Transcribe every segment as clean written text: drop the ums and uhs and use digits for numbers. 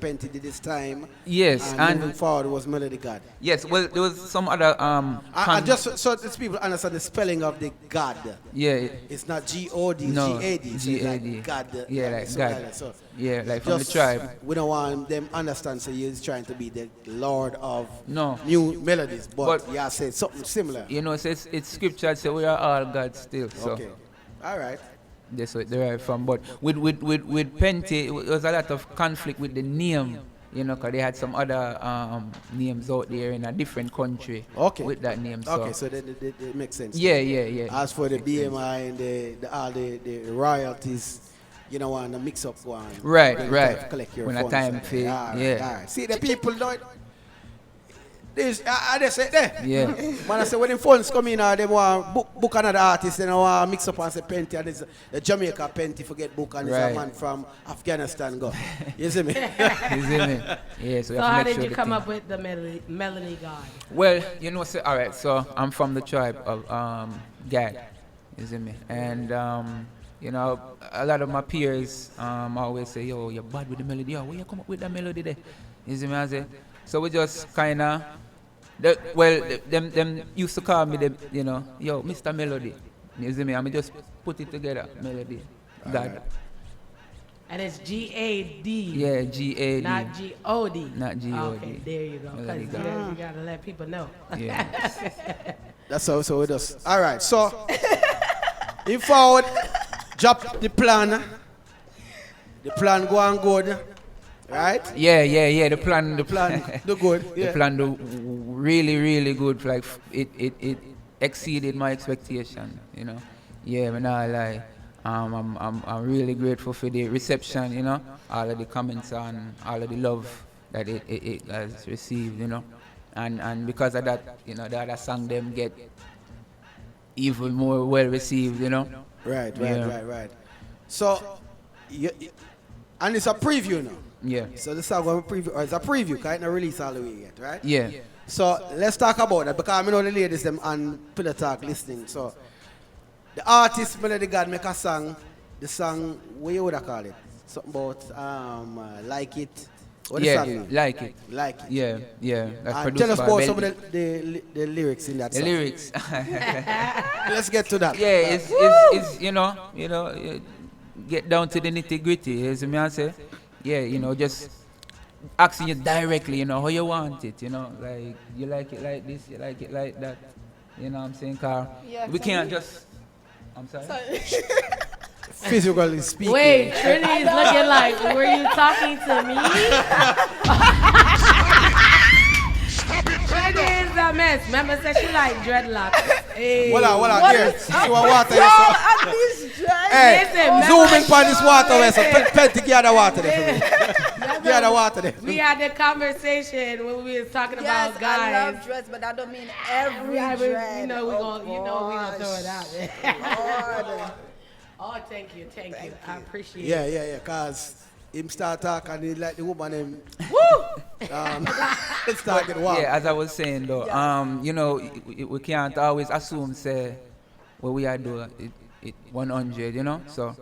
Penty did this time. Yes, and moving forward was MelodyGad. Yes, well, there was some other and just so these people understand the spelling of the God. Yeah, it's not G-O-D, no, G-A-D. So G-A-D. like God. Yeah, like God. Kind of, so yeah, like from the tribe. We don't want them understand. So he's trying to be the Lord of no new melodies, but yeah, said something similar. You know, it's scripture say we are all God still. So. Okay, all right. That's where it derived from. But with Penty, it was a lot of conflict with the name, you know, because they had some other names out there in a different country with that name. So. Okay, so that makes sense. Yeah. As for the BMI and all the royalties, you know, want to mix up one. Right. Collect your when funds. a time fee. All Yeah. Right. See, the people don't. I just say there. Yeah. Man, I say when the funds come in, they want book another artist, and they want mix up and say Penty, and it's the Jamaica Penty forget book, and it's a man from Afghanistan go. You see me? You see me? Yeah. So how did you come up with the MelodyGad? Well, you know, all right. So I'm from the tribe of Gad. You see me? And you know, a lot of my peers always say, "Yo, you're bad with the melody. Where you come up with that melody there?" You see me? I say. So we just kind of, them used to call me, you know, yo, Mr. Melody. You see me? I just put it together, Melody. God. And it's G-A-D. Yeah, G-A-D. Not G-O-D. Not G-O-D. Okay, there you go. Because you got to let people know. Yeah. That's how it does. All right, so, in forward, drop the plan. The plan go on good. Right? Yeah. The plan do good. Yeah. The plan do really good. Like it exceeded my expectation. You know. Yeah, I'm not lie. I'm really grateful for the reception. You know, all of the comments and all of the love that it has received. You know, and because of that, you know, the other song them get even more well received. You know. Right. So, and it's a preview now. Yeah. So this song going to preview, or it's a preview, because it's not released all the way yet, right? Yeah. So let's talk about that, because I know the ladies them on Pillow Talk listening. So the artist MelodyGad make a song, the song, what you would have call it? Something about Like It. What the song? Like It. Like It. Yeah. And tell us about some of the lyrics in that song. The lyrics. Let's get to that. Yeah, it's you know, get down to the nitty gritty, as me I say. Yeah, you know, just asking you directly, you know, how you want it, you know, like, you like it like this, you like it like that, you know what I'm saying, Carl? Yeah, we can't just, I'm sorry? Physically speaking. Wait, Trinity is looking like, were you talking to me? Trinity is a mess. Remember, said she like dreadlocks. Hey. Hold on, here. See what water is. Hey, Listen, zoom in on this water, so Penty, get the water there for me. Get the water there. We had the conversation when we was talking about guys. I love dreads, but that don't mean every dread. You know we gonna throw it out there. Oh, thank you. I appreciate it. Yeah, cause him start talking and he like the woman him. Woo! Start get warm. Yeah, as I was saying though, you know, we can't always assume say what we are doing it 100, you know. So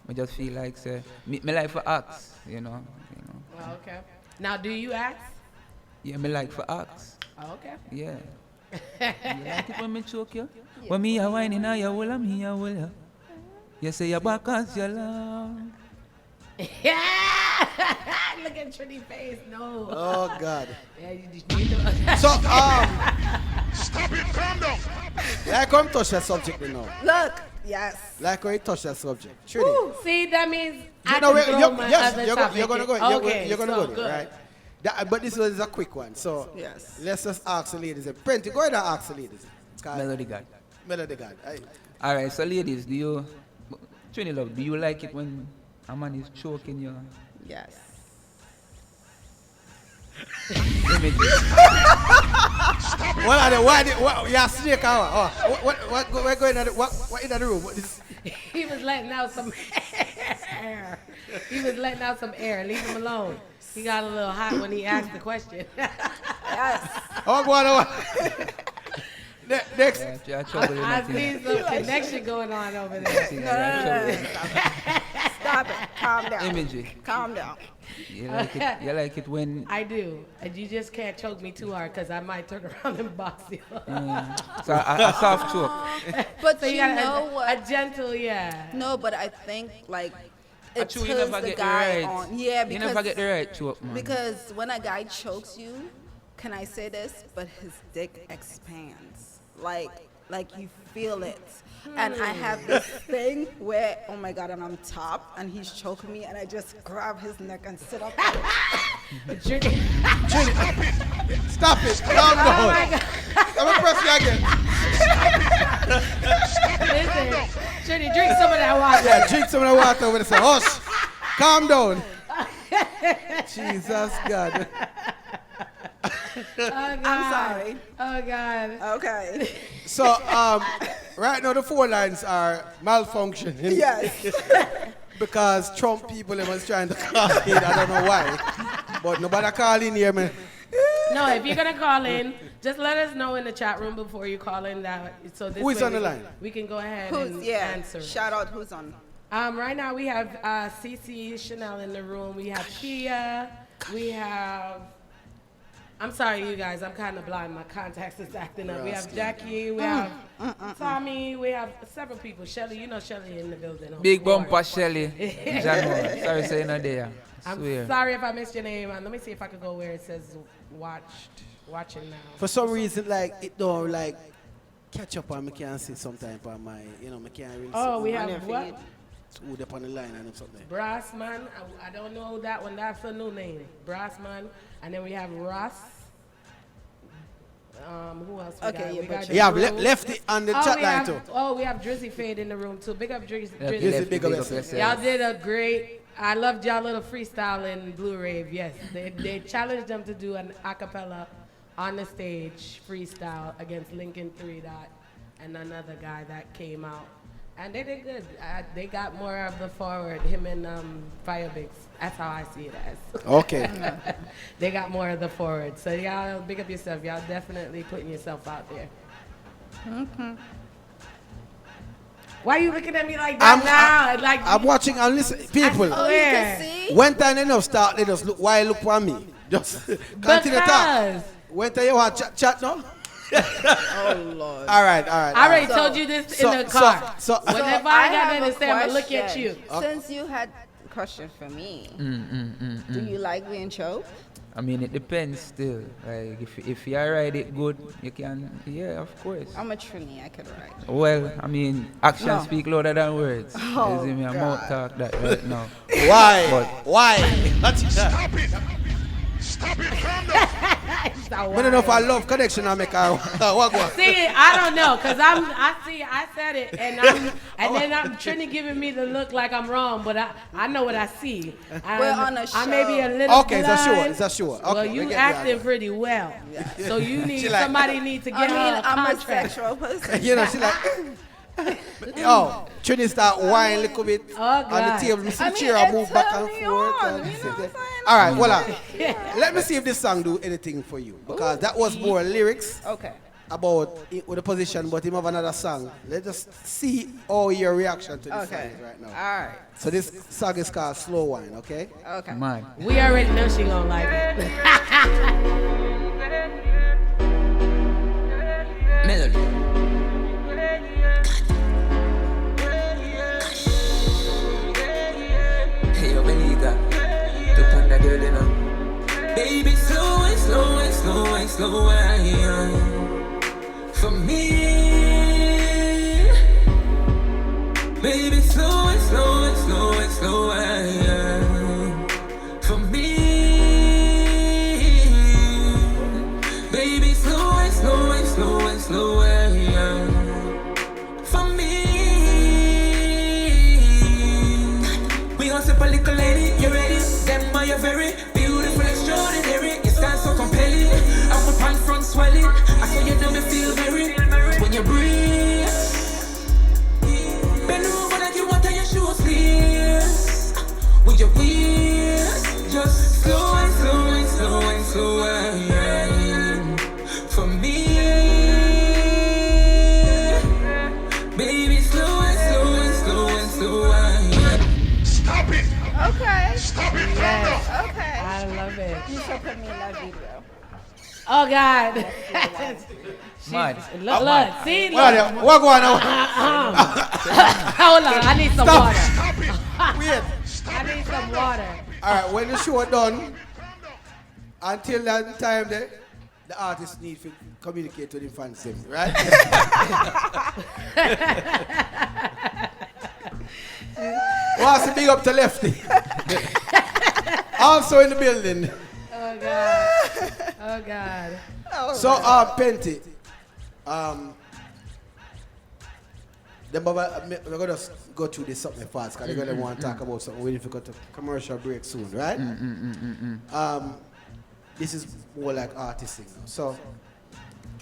we just feel like say me like for acts, you know. Oh, okay. Now, do you ask? Yeah, me like for acts. Oh, okay. Yeah. You like it when me choke you? Yeah. When me a whining now, you will, me a will. You say your back as your love. Yeah! Look at Trinity's face. No. Oh, God. Yeah, you know. So, stop it, calm down. Like how you touch that subject now. Look, yes. Like how you touch that subject. Trinity. See, that means you're going to go. Okay, you're going to go good. there, right? But this was a quick one. So, yes. Let's just ask the ladies. Penty, go ahead and ask the ladies. MelodyGad. MelodyGad. All right, so ladies, Trini love, do you like it when a man is choking you? Yes. What? Yeah, snake hour. What going on? What in the room? What is? He was letting out some air. Leave him alone. He got a little hot when he asked the question. Yes. Oh, go on. Next. I see some connection going on over there. Stop. Stop it. Calm down. Imagery. Calm down. You like it when... I do. And you just can't choke me too hard because I might turn around and box you. So a soft choke. But So you got know what? a gentle, yeah. No, but I think like it Actually, you turns never the get the guy right. on. Yeah, You never get the right choke, man. because when a guy chokes you, can I say this? But his dick expands. Like you feel it. And I have this thing where, oh my God, and I'm top, and he's choking me, and I just grab his neck and sit up. Trini, Stop it. Calm down. I'm going to press you again. listen. Trini, drink some of that water. Yeah, drink some of the water over there. Hush. Calm down. Jesus God. Oh, God. I'm sorry. Oh, God. Okay. So, right now the phone lines are malfunctioning. Yes. Because Trump people was trying to call in. I don't know why. But nobody call in here, man. No, if you're going to call in, just let us know in the chat room before you call in. So this Who is way on the line? We can go ahead Who's and yeah? answer. Shout out who's on. Right now we have Cece Chanel in the room. We have Kia. We have... I'm sorry, you guys. I'm kind of blind. My contacts is acting up. We have Jackie. We have Tommy. We have several people. Shelly, you know Shelly in the building. Big bumper Shelly. Jano. Sorry, say no there. I'm Swear. sorry if I missed your name. Let me see if I could go where it says watching now. For some reason, like, it don't, like, catch up on me can't see sometimes on my, me can't really Oh, see we on have your what? feed. who's up on the line and something. Brassman. I don't know that one. That's a new name. Brassman. And then we have Ross. Who else we Okay, got? yeah, We but got you- You have Drew. Lefty on the chat we line have, too. oh, we have Drizzy Fade in the room too. Big up Drizzy. Drizzy, big up yourself. yourself. Y'all did a great. I loved y'all little freestyle in Blue Rave. Yes, they challenged them to do an acapella on the stage freestyle against Lincoln 3 Dot and another guy that came out, and they did good. They got more of the forward. Him and Firebix. That's how I see it as. Okay. They got more of the forward. So y'all big up yourself. Y'all definitely putting yourself out there. Why are you looking at me like that now? Like I'm watching and listen. People, Oh, you can see? when time enough start, they just look. Why look for me? Just continue to talk. because When time you want chat now? Oh Lord. All right. I already So- told you this So- in the car. so- Whenever I got have there a to say, I'm gonna look at question. you. Since you had a question for me, do you like being choked? I mean, it depends still. Like, if you ride it good, you can, yeah, of course. I'm a Trini, I could ride. Well, I mean, actions No. speak louder than words. Oh, You see me, I'm God. mouth talk that right now. Why? But- Why? Stop it! Stop it! Calm down! I don't know if I love connection I make her what go on? See, I don't know, cause I said it, and then I'm Trini giving me the look like I'm wrong, but I know what I see. We're on a I may be a show. little Okay, it's a sure. blind. It's a sure. Okay, Well, we you get acting that. pretty well, so you need She like- somebody need to I get mean, her a I'm a contract. sexual person. You know, she like. Oh, Trini start whining a little bit Oh, on the God. table. You see I the mean, chair it's move back and early forth. on, and you sit know what there. I'm saying? All right, voila. Let me see if this song do anything for you, because that was more lyrics Okay. about with the position, but him have another song. Let's just see all your reaction to this Okay. song right now. All right. So this song is called Slow Wine, okay? Okay. Man. We already know she gonna like it. Melody. Hey, yo, Benita. To panda girl, you know. Baby, slow and slow and slow and slow wine. For me. Baby, slow and slow and slow and slow wine. For me. Baby, slow and slow and slow and slow wine. For me. We gon' sip a little lady, you ready? Them are you very beautiful, extraordinary. You stand so compelling. I'm my pants front swelling. I saw you do me feel very when you breathe. Bend over like you want to your shoes sleeves. With your wheels, just slow and slow and slow and slow and for me. Baby, slow and slow and slow and slow and Stop it! You should put me in that video. Oh God. Mad. Look, see, What look. what going on? Hold on, I need some water. Wait. I need some water. All right, when the show done, until that time there, the artist need to communicate with the fans, them, right? What's the big up to Lefty? Also in the building. Oh God. Oh God. So, Penty, we're going to go through this something fast because they're going to want to talk about something. We're going to go to commercial break soon, right? This is more like artistic. So,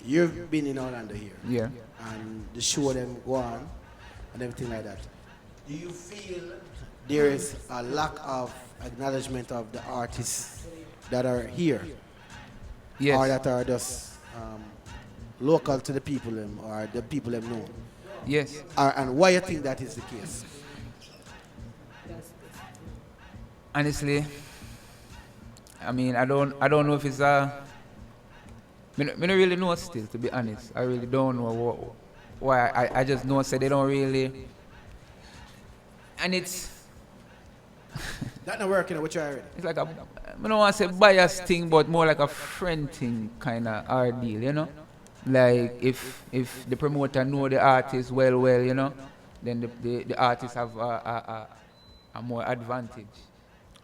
you've been in Orlando here. Yeah. And the show them go on and everything like that. Do you feel there is a lack of acknowledgement of the artists that are here? Yes. Or that are just local to the people them or the people them know? Yes. And why you think that is the case? Honestly, I mean, I don't know if it's I don't really know still, to be honest. I really don't know why. I just know say they don't really, and it's That not working, what you already. it's like I don't want to say bias thing, but more like a friend thing kind of ordeal, you know. Like if the promoter know the artist well, you know, then the artist have a more advantage.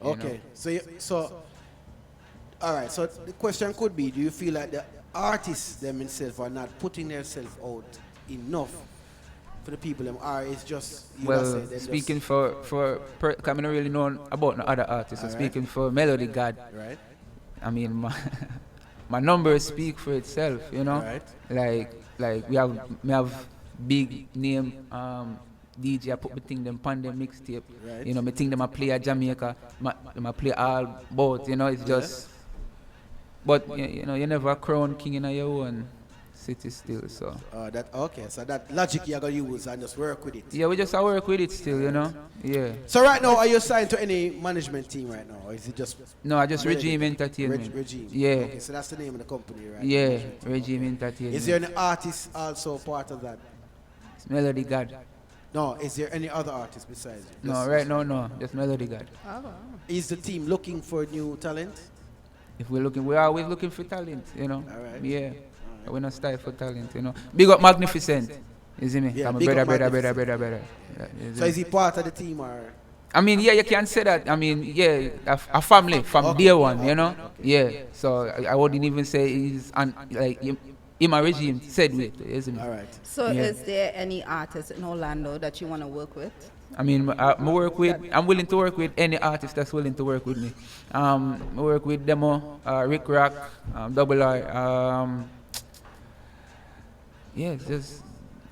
you Okay. know. So all right. So the question could be: do you feel like the artists themselves are not putting themselves out enough for the people them, or it's just you Well, must say them speaking just, for I don't really know about no other artists. So Alright. speaking for MelodyGad, right? I mean my numbers speak for itself, you know. Right. Like we have big name DJ. I put my thing them pan them mixtape. Right. You know, me think them I play at Jamaica. I play all both. You know, it's just. But you know, you never crown king in your own city still. So That okay. So that logic you're gonna use and just work with it. yeah, we just work with it still. You know. Yeah. So right now, are you signed to any management team right now, or is it just No, I just Regime Entertainment. Regime? Yeah. Okay, so that's the name of the company, right? Yeah, Management team. Regime Entertainment. Is there any artist also part of that? It's MelodyGad. No. Is there any other artist besides you? No, right now, no. Just MelodyGad. Is the team looking for new talent? If we're always looking for talent, you know. Alright. Yeah. We're not style for talent, you know. Big up Magnificent. You see me? Yeah, I'm a big up brother. Magnificent. Yeah, you see So me? is he part of the team or? I mean, yeah, you can say that. I mean, yeah, a family from Okay. day one, you know. Yeah. So I wouldn't even say he's like in my regime said with, isn't it? All right. So Yeah. is there any artist in Orlando that you want to work with? I mean, I'm willing to work with any artist that's willing to work with me. I work with Demo, Rick Rock, Double R. Yeah,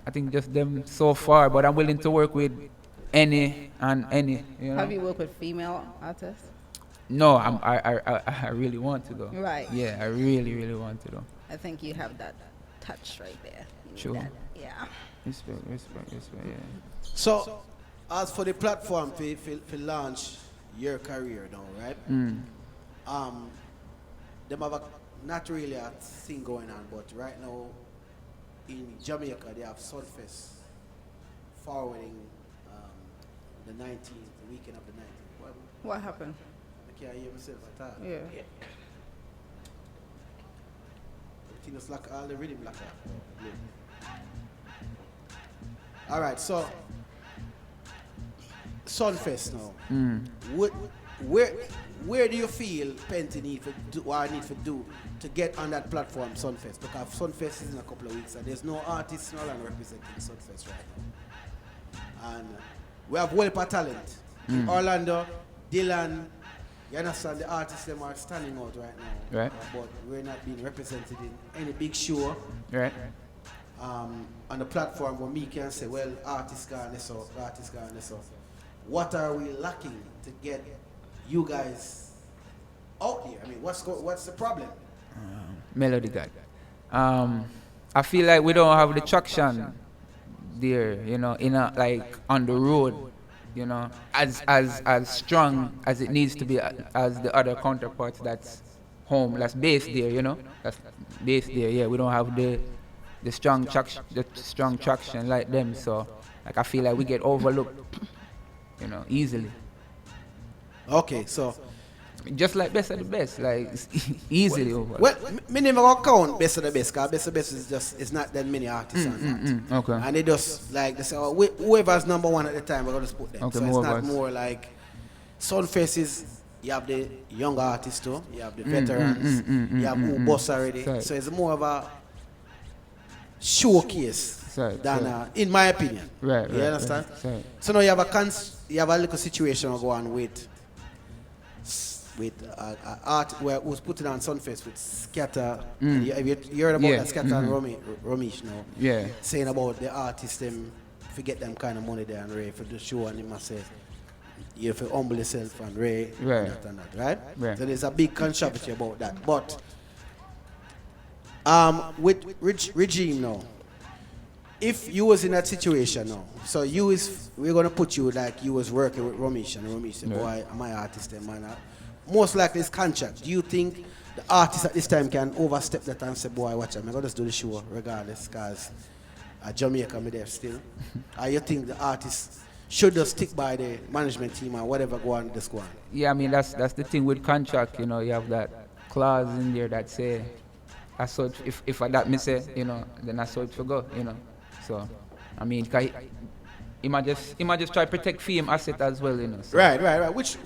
I think just them so far, but I'm willing to work with any and any. You know? Have you worked with female artists? No, I really want to though. Right. Yeah, I really want to though. I think you have that touch right there. You need Sure. that. Yeah. Respect, yeah. So, as for the platform to launch your career now, right? Them have not really a thing going on, but right now in Jamaica they have Sunfest forwarding the 19th, the weekend of the 19th. What happened? I can't hear myself at all. Yeah. Everything is like all the rhythm like that. All right, so Sunfest now. Where do you feel Penty need to do what I need to do to get on that platform, Sunfest? Because Sunfest is in a couple of weeks and there's no artists in Orlando representing Sunfest right now. And we have well for talent. In Orlando, Dylan, you understand the artists them are standing out right now. Right. But we're not being represented in any big show. Right. On the platform where me can say, well, artists gone this up, artists gone this up. What are we lacking to get you guys out there? I mean, what's the problem? MelodyGad. I feel like we don't have the traction there, you know, like on the road, you know, as strong as it needs to be as the other counterparts that's home. That's based there, you know. That's based there. Yeah, we don't have the strong traction like them. So like I feel like we get overlooked, you know, easily. Okay, so just like best of the best, like it's easily overlooked. Well, me never gonna count best of the best, because best of the best is just, it's not that many artists on that. Okay. And they just like, they say, oh, whoever's number one at the time, we're gonna just put them. Okay, so it's not more like Sunfest is, you have the young artists too, you have the veterans, you have who boss already. Sorry. So it's more of a showcase than in my opinion. Right. You understand? Right. So now you have a little situation going on with art where who's putting on Sunfest with Scatter. Have you heard about that Scatter and Romish now? Yeah. Saying about the artists, them forget them kind of money there and Ray for the show, and they must say you have to humble yourself and Ray and that, right? So there's a big controversy about that. But with regime now, if you was in that situation now, so we're gonna put you like you was working with Romish, and Romish said, boy, my artist, man. Most likely it's contract. Do you think the artist at this time can overstep that and say, boy, watch out, I'm gonna just do the show regardless, because Jamaica me there still? Or you think the artist should just stick by the management team or whatever go on this go on? Yeah, I mean that's the thing with contract, you know, you have that clause in there that say that's what if that me say, you know, then that's how it for go, you know. So I mean he might just try to protect fame asset as well, you know. So. Right. Which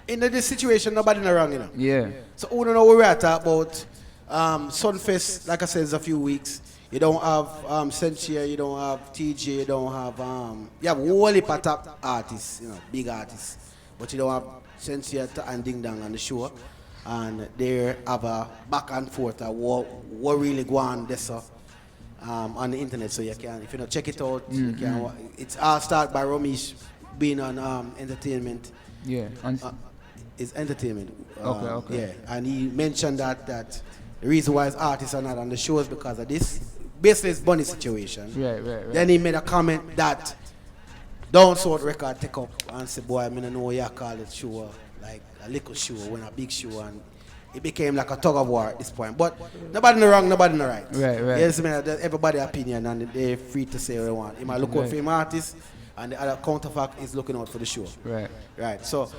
in this situation nobody no wrong, you know. Yeah. So who don't know where we're at about Sunfest, like I said, it's a few weeks. You don't have Sentia, you don't have TJ, you don't have you have whole heap of top artists, you know, big artists. But you don't have Sentia and Ding Dong on the show. And they have a back and forth what really go on this on the internet, so you can, if you know, check it out, you can. It's all start by Romish being on entertainment. Yeah. It's entertainment. Okay. Yeah, and he mentioned that the reason why his artists are not on the show is because of this. Basically, it's Bunny situation. Right. Then he made a comment that Down South Record take up and say, boy, I don't know what you call it show, like a little show, when a big show, and it became like a tug of war at this point. But nobody no wrong, nobody no right. Right. Yes, man, everybody opinion, and they're free to say what they want. He might look out for him artist, and the other counterfact is looking out for the show. Right. So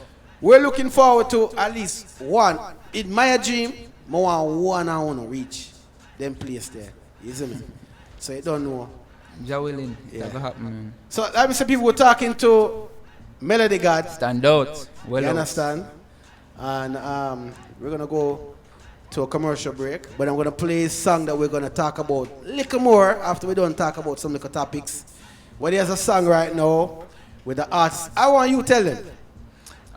we're looking forward to at least one. In my dream, I want to reach them place there. You see me? So you don't know. Jawilin, that will happen. So let me say people were talking to MelodyGad. Stand out. Well, you understand? And we're gonna go to a commercial break, but I'm gonna play a song that we're gonna talk about a little more after we don't talk about some little topics. Well, there's a song right now with the artist. I want you to tell them.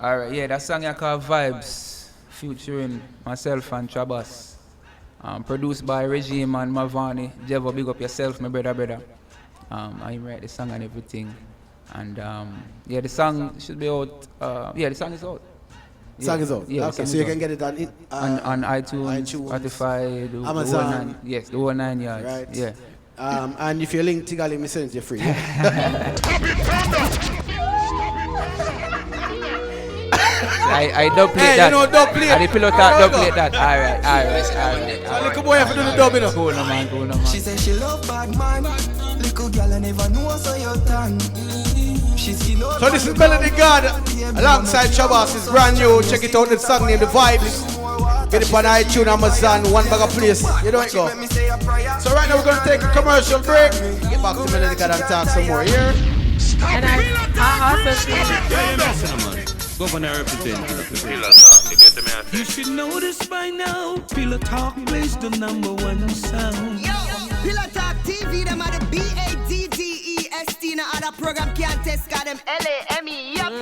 Alright, yeah, that song I call Vibes, featuring myself and Trabas. Produced by Regime and Mavani. Jevo, big up yourself, my brother. I write the song and everything. And yeah, the song should be out. The song is out. Song is out. Yeah, okay, so you can get it on iTunes, Spotify, the Amazon. The whole 9 yards. Right. Yeah. And if you link Tigali, me send it you free. I don't play that. You know, don't play. I the pillow talk, don't play that. Alright. Little boy have to do the dub, you know. Cool, no man. She said she love bad man. Little girl I never know so you tan. So this is MelodyGad alongside Chabas. It's brand new. Check it out. The song named The Vibes. Get it on iTunes, Amazon, one bag of place. You know it go. So right now we're going to take a commercial break. Get back to MelodyGad and talk some more here. And I also Governor representative. Pillow Talk, you get the message. You should know this by now. Pillow Talk plays the #1 sound. Yo, Pillow Talk TV, them are the BADDEST. No other program can't test, got them LAME. Yup.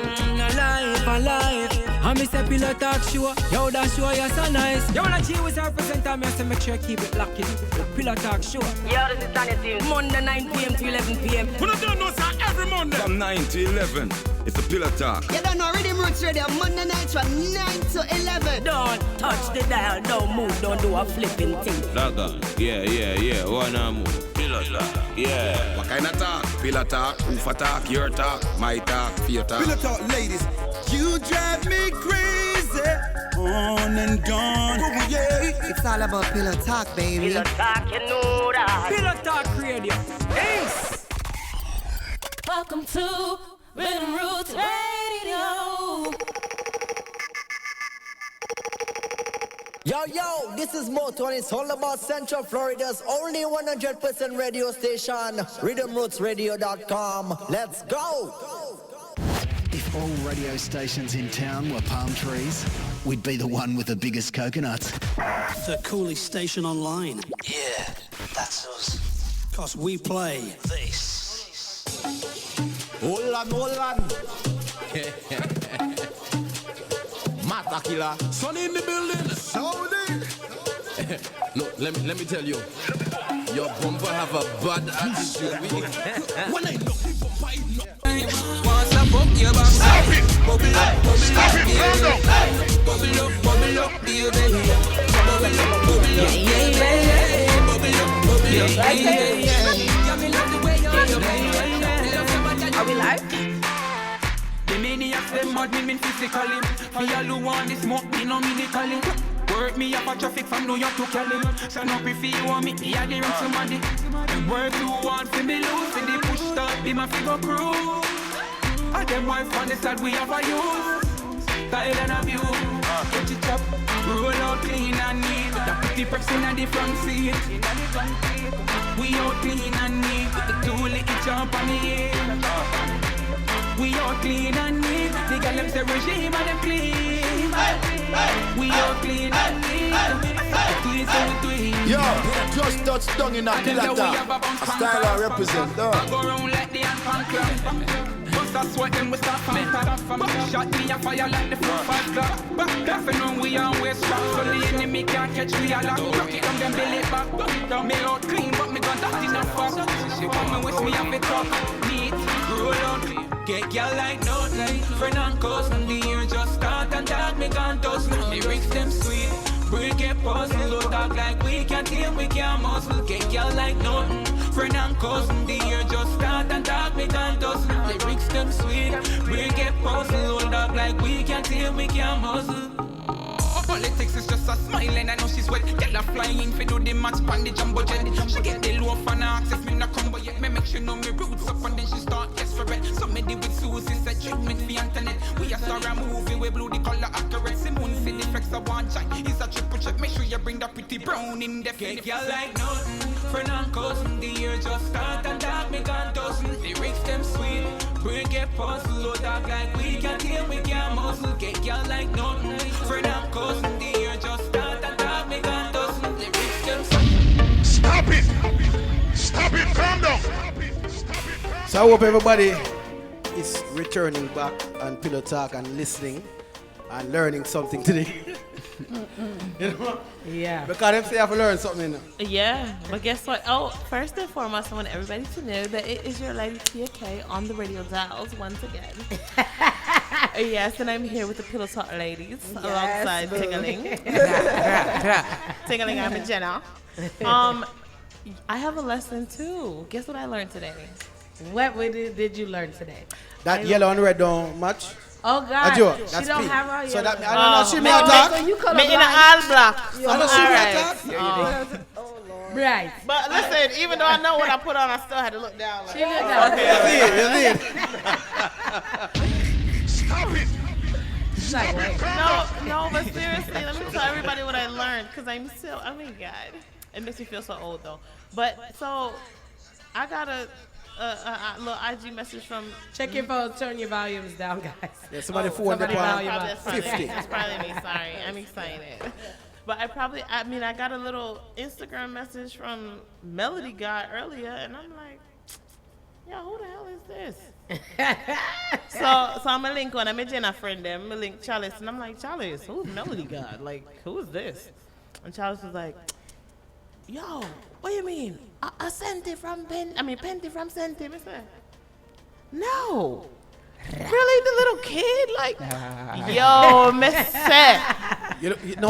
Alive. I miss a Pillow Talk show. Yo, that show is so nice. Yo, when I chill with our presenter, I have to make sure I keep it locked in. Pillow Talk show. Yo, this is Tanya Team. Monday 9 p.m. to 11 p.m. We don't know, sir, every Monday. From 9 to 11, it's a Pillow Talk. You don't know Rhythm Roots Radio, Monday nights from 9 to 11. Don't touch the dial, don't move, don't do a flipping thing. Dagger, yeah, wanna move. Pillow Talk, yeah. What kind of talk? Pillow Talk, Ufa Talk, your talk, my talk, fear talk. Pillow Talk, ladies, you drive me crazy. On and gone. Oh, yeah. all about Pillow Talk, baby. Pillow Talk, you know that. Pillow Talk Radio. Ace. Welcome to Rhythm Roots Radio. Yo, this is Moto, and it's all about Central Florida's only 100% radio station, RhythmRootsRadio.com. Let's go! If all radio stations in town were palm trees, we'd be the one with the biggest coconuts. The coolest station online. Yeah, that's us. 'Cause we play this. Hold on. Mata killer. Sonny in the building. Saudi. Look, let me tell you. Your bumper have a bad attitude. When I look, the bumper is not. Once I bump your back. Stop it. Bubble up. Stop it. Bubble up, baby. Bubble up. Are we live? The maniacs them mad me physically. For y'all who want this smoke, me no medically. Work me up a traffic from New York to Cali. So no prefer you want me, I the wrong somebody. The work you want for me lose, for the push stop, be my figure crew. And them wife on the side we have a use. Style and abuse, get it up, roll out clean and neat. The pretty person at the front seat. We out clean and neat, the two little jump on the head. We out clean and neat, the girl them say regime and them clean. We out clean and neat, clean so we clean. Yo, just touched down in a Pilata. A style I represent, though. Go around like the Ant Club. Bust a sweat and we start from top. Shot me a fire like the foot fight club. Back on we always strap. So the enemy can't catch me a lock. Rock it on them belly back. Me out clean but me got that enough fuck. She want me with me have it up. Neat, roll out. Get y'all like nothing. Friend and cousin, the year just start and that me can't toss. Lyrics them sweet. Break it puzzle, look talk like we can't deal, we can't muscle. Get y'all like nothing. Friend and cousin, the year just start and talk me can't toss. Lyrics them sweet. Break it puzzle, look talk like we can't deal, we can't muscle. Politics is just a smile and I know she's wet. Get her flying for do the match pan the jumbo jet. She get the low for ask if me not come but yet. Me make sure know me roots up and then she start yes for it. So me deal with Susie said treatment for internet. We a star a movie we blue the color accurate. Simone see the flex of one check. It's a triple check. Make sure you bring the pretty brown in the face. Get you like nothing. Friend and cousin the year just start and talk me can't toss. Lyrics them sweet. Break it puzzle low talk like we can't deal we can't muscle. Get you like nothing. Friend and cousin. Stop it, calm down. So I hope everybody is returning back on Pillow Talk and listening and learning something today. You know? Yeah. Because them say you have to learn something. You know? Yeah, but guess what? Oh, first and foremost, I want everybody to know that it is your lady Tia K on the radio dials once again. Yes, and I'm here with the Pillow Talk ladies alongside Tingling. Tingling, I'm a Jenna. I have a lesson too. Guess what I learned today? What did you learn today? That yellow and red don't match. Oh God, she don't pink. have her yellow. So that I don't know. She may attack. Me in an all black. I know she may attack. Oh Lord. Right. But listen, even though I know what I put on, I still had to look down. Like, She looked down. Okay. Stop it. No, but seriously, let me tell everybody what I learned, because I'm still, oh my God. It makes me feel so old though. But so I got a little IG message from. Check your phone, turn your volumes down, guys. Yeah, somebody phone the volume volume up. 50. That's probably me. Sorry, I'm excited. But I got a little Instagram message from MelodyGad earlier, and I'm like, yo, who the hell is this? so I'm a link on. I'm a Jenna friend. I'm a link Chalice, and I'm like, Chalice, who's MelodyGad? Like, who is this? And Chalice was like, yo, what do you mean? A Senti from Penty from Senti. I said, no. Really, the little kid? Like, yo, Mr. You know,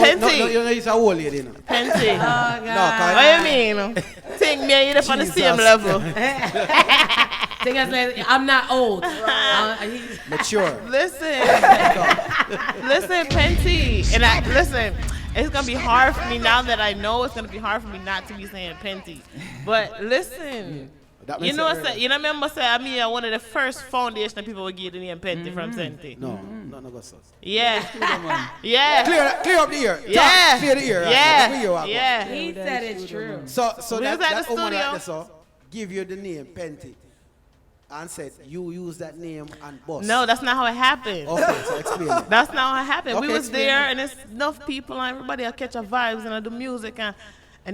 he's a old lady, you know. Penty. Oh, God. No, what do you mean? Think me and you on the same level. Think I said, I'm not old. Mature. Listen, Penty. And It's gonna be hard for me now that I know. It's gonna be hard for me not to be saying Penty. But listen, you know what I said? You know, remember say I mean one of the first foundation that people would get the name Penty from Senti. No go so. Yeah. Yeah. Clear up the ear. Yeah. Clear the ear. Yeah. He said it's true. So We was at that the woman studio. like this, so give you the name Penty. And said you use that name and boss. No, that's not how it happened. Okay, so explain it. That's not how it happened. Okay, We was explain there, it. and it's enough people, and everybody will catch our vibes and the music, and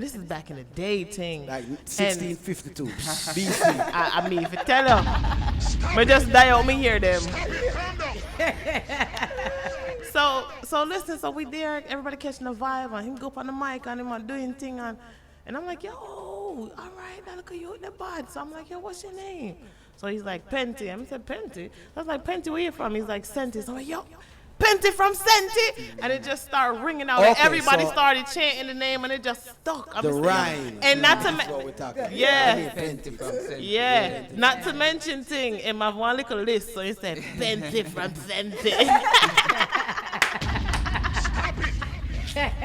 this is back in the day thing. Like And 1652 BC. I mean, if you tell them, but just die out me hear them. So listen, so we there, everybody catching the vibe, and him go up on the mic, and him doing thing, and I'm like, yo, all right, now look at you in the bud. So I'm like, yo, what's your name? So he's like, Penty. I said, Penty? I was like, Penty, where you from? He's like, Senti. So I'm like, yo, Penty from Senti. And it just started ringing out. And everybody started chanting the name, and it just stuck. The rhyme. And not to Penty from Senti. yeah, not to mention thing in my one little list. So he said, Penty from Senti.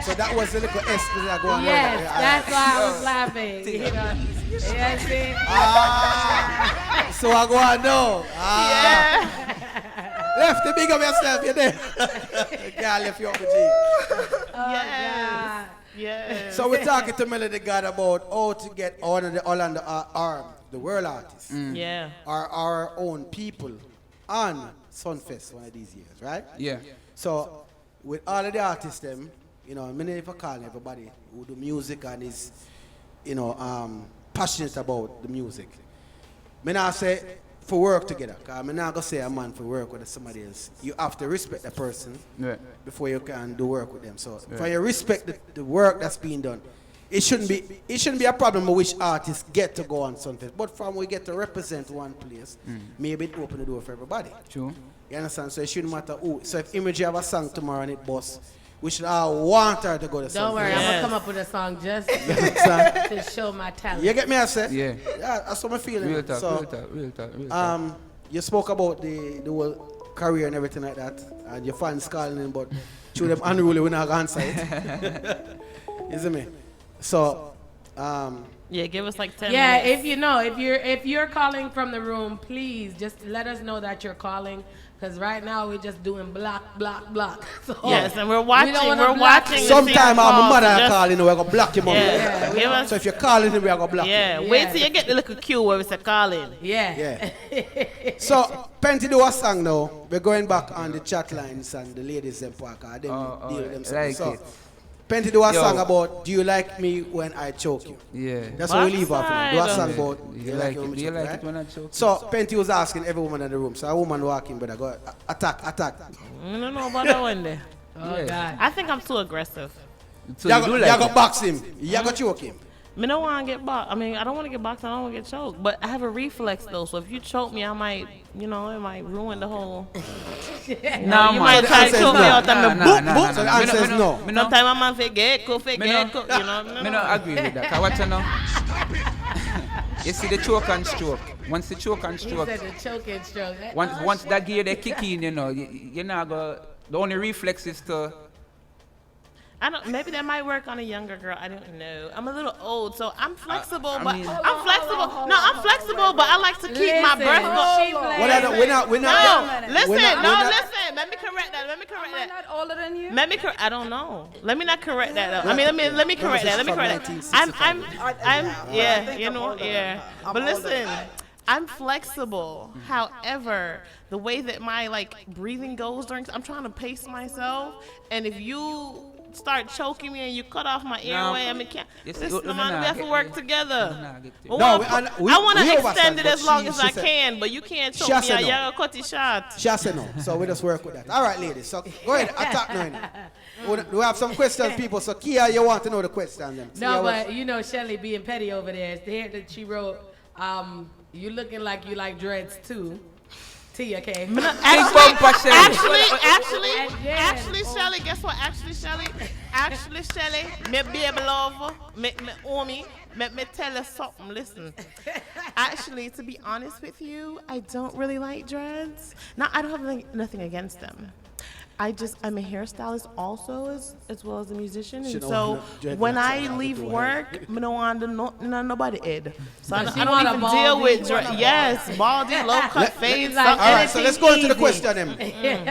So that was the little S that go on. Yes, that's why I was laughing. You know, yes, so I go on now. Lefty, big up yourself, you there. Girl, left you up with G. Yes. So we're talking to MelodyGad about how to get all of the the world artists. Yeah. Our own people on Sunfest one of these years, right? Yeah. So with all of the artists them, you know, many people call everybody who do music and is, you know, passionate about the music. Me not say for work together, because I'm not going to say a man for work with somebody else. You have to respect the person before you can do work with them. So if you respect the work that's being done, it shouldn't be a problem with which artists get to go on Sunfest. But from we get to represent one place, maybe it open the door for everybody. True. You understand? So it shouldn't matter who. So if Image have a song tomorrow and it busts, we should all want her to go to Sunfest. Don't worry, I'm going to come up with a song just to show my talent. You get me, I say? Yeah. That's what I'm feeling. Real talk, So, real talk. you spoke about the whole career and everything like that, and your fans calling in, but through them unruly, we're not going to answer it. You see me? So, yeah, give us like 10 Yeah, minutes. if you're calling from the room, please just let us know that you're calling. Because right now we're just doing block. So yes, and we're watching. Sometime our mother calling, we're going to block your mom. Yeah. So if you're calling, we're going to block you. Wait till you get the little cue where it's a calling. Yeah. So, Penty do a song now. We're going back on the chat lines and the ladies them park. Them deal with them. Like so, it. Penty do a song about do you like me when I choke you? Yeah. That's what we leave off now. Do a song about do you like it when I choke you? So Penty was asking every woman in the room. So a woman walking, but I go attack. I don't know about that one there. Oh God. I think I'm too aggressive. So you got box him. You got choke him. I don't want to get boxed. I mean, I don't want to get boxed. I don't want to get choked. But I have a reflex though. So if you choke me, I might, it might ruin the whole. No, you might try to choke me out and boop. So the answer is no. Sometimes my man say gecko. Me not agree with that. Cause what you know? You see the choke and stroke. Once the choke and stroke. He said the choke and stroke. Once that gear they kick in, you're not go. The only reflex is to. Maybe that might work on a younger girl. I don't know. I'm a little old, so I'm flexible. I'm flexible. I'm flexible, but I like to keep my breath going. We're not. Listen. Let me correct that. Am I not older than you? I don't know. Let me not correct that. Though. I mean, let me correct that. But listen. I'm flexible. However, the way that my breathing goes I'm trying to pace myself, and if you start choking me and you cut off my airway, we have to work together. I want to extend it as long as I can, but you can't choke me. I gotta cut it short. She said no, so we just work with that. All right, ladies. So go ahead, attack now. We have some questions, people. So Kia, you want to know the question? No, but Shelly being petty over there. It's here that she wrote. You looking like you like dreads too. Tia, okay? Actually, Shelly, guess what? Actually, Shelly, me baby lover, me homie, me tell you something. Listen, actually, to be honest with you, I don't really like dreads. Now, I don't have nothing against them. I'm a hairstylist also as well as a musician, She and don't so wanna dreadlocks when I and leave do her work, I don't want nobody head. So I she don't want a even baldy. deal with She want a baldy, low cut fades. All right, so let's go into the easy. question.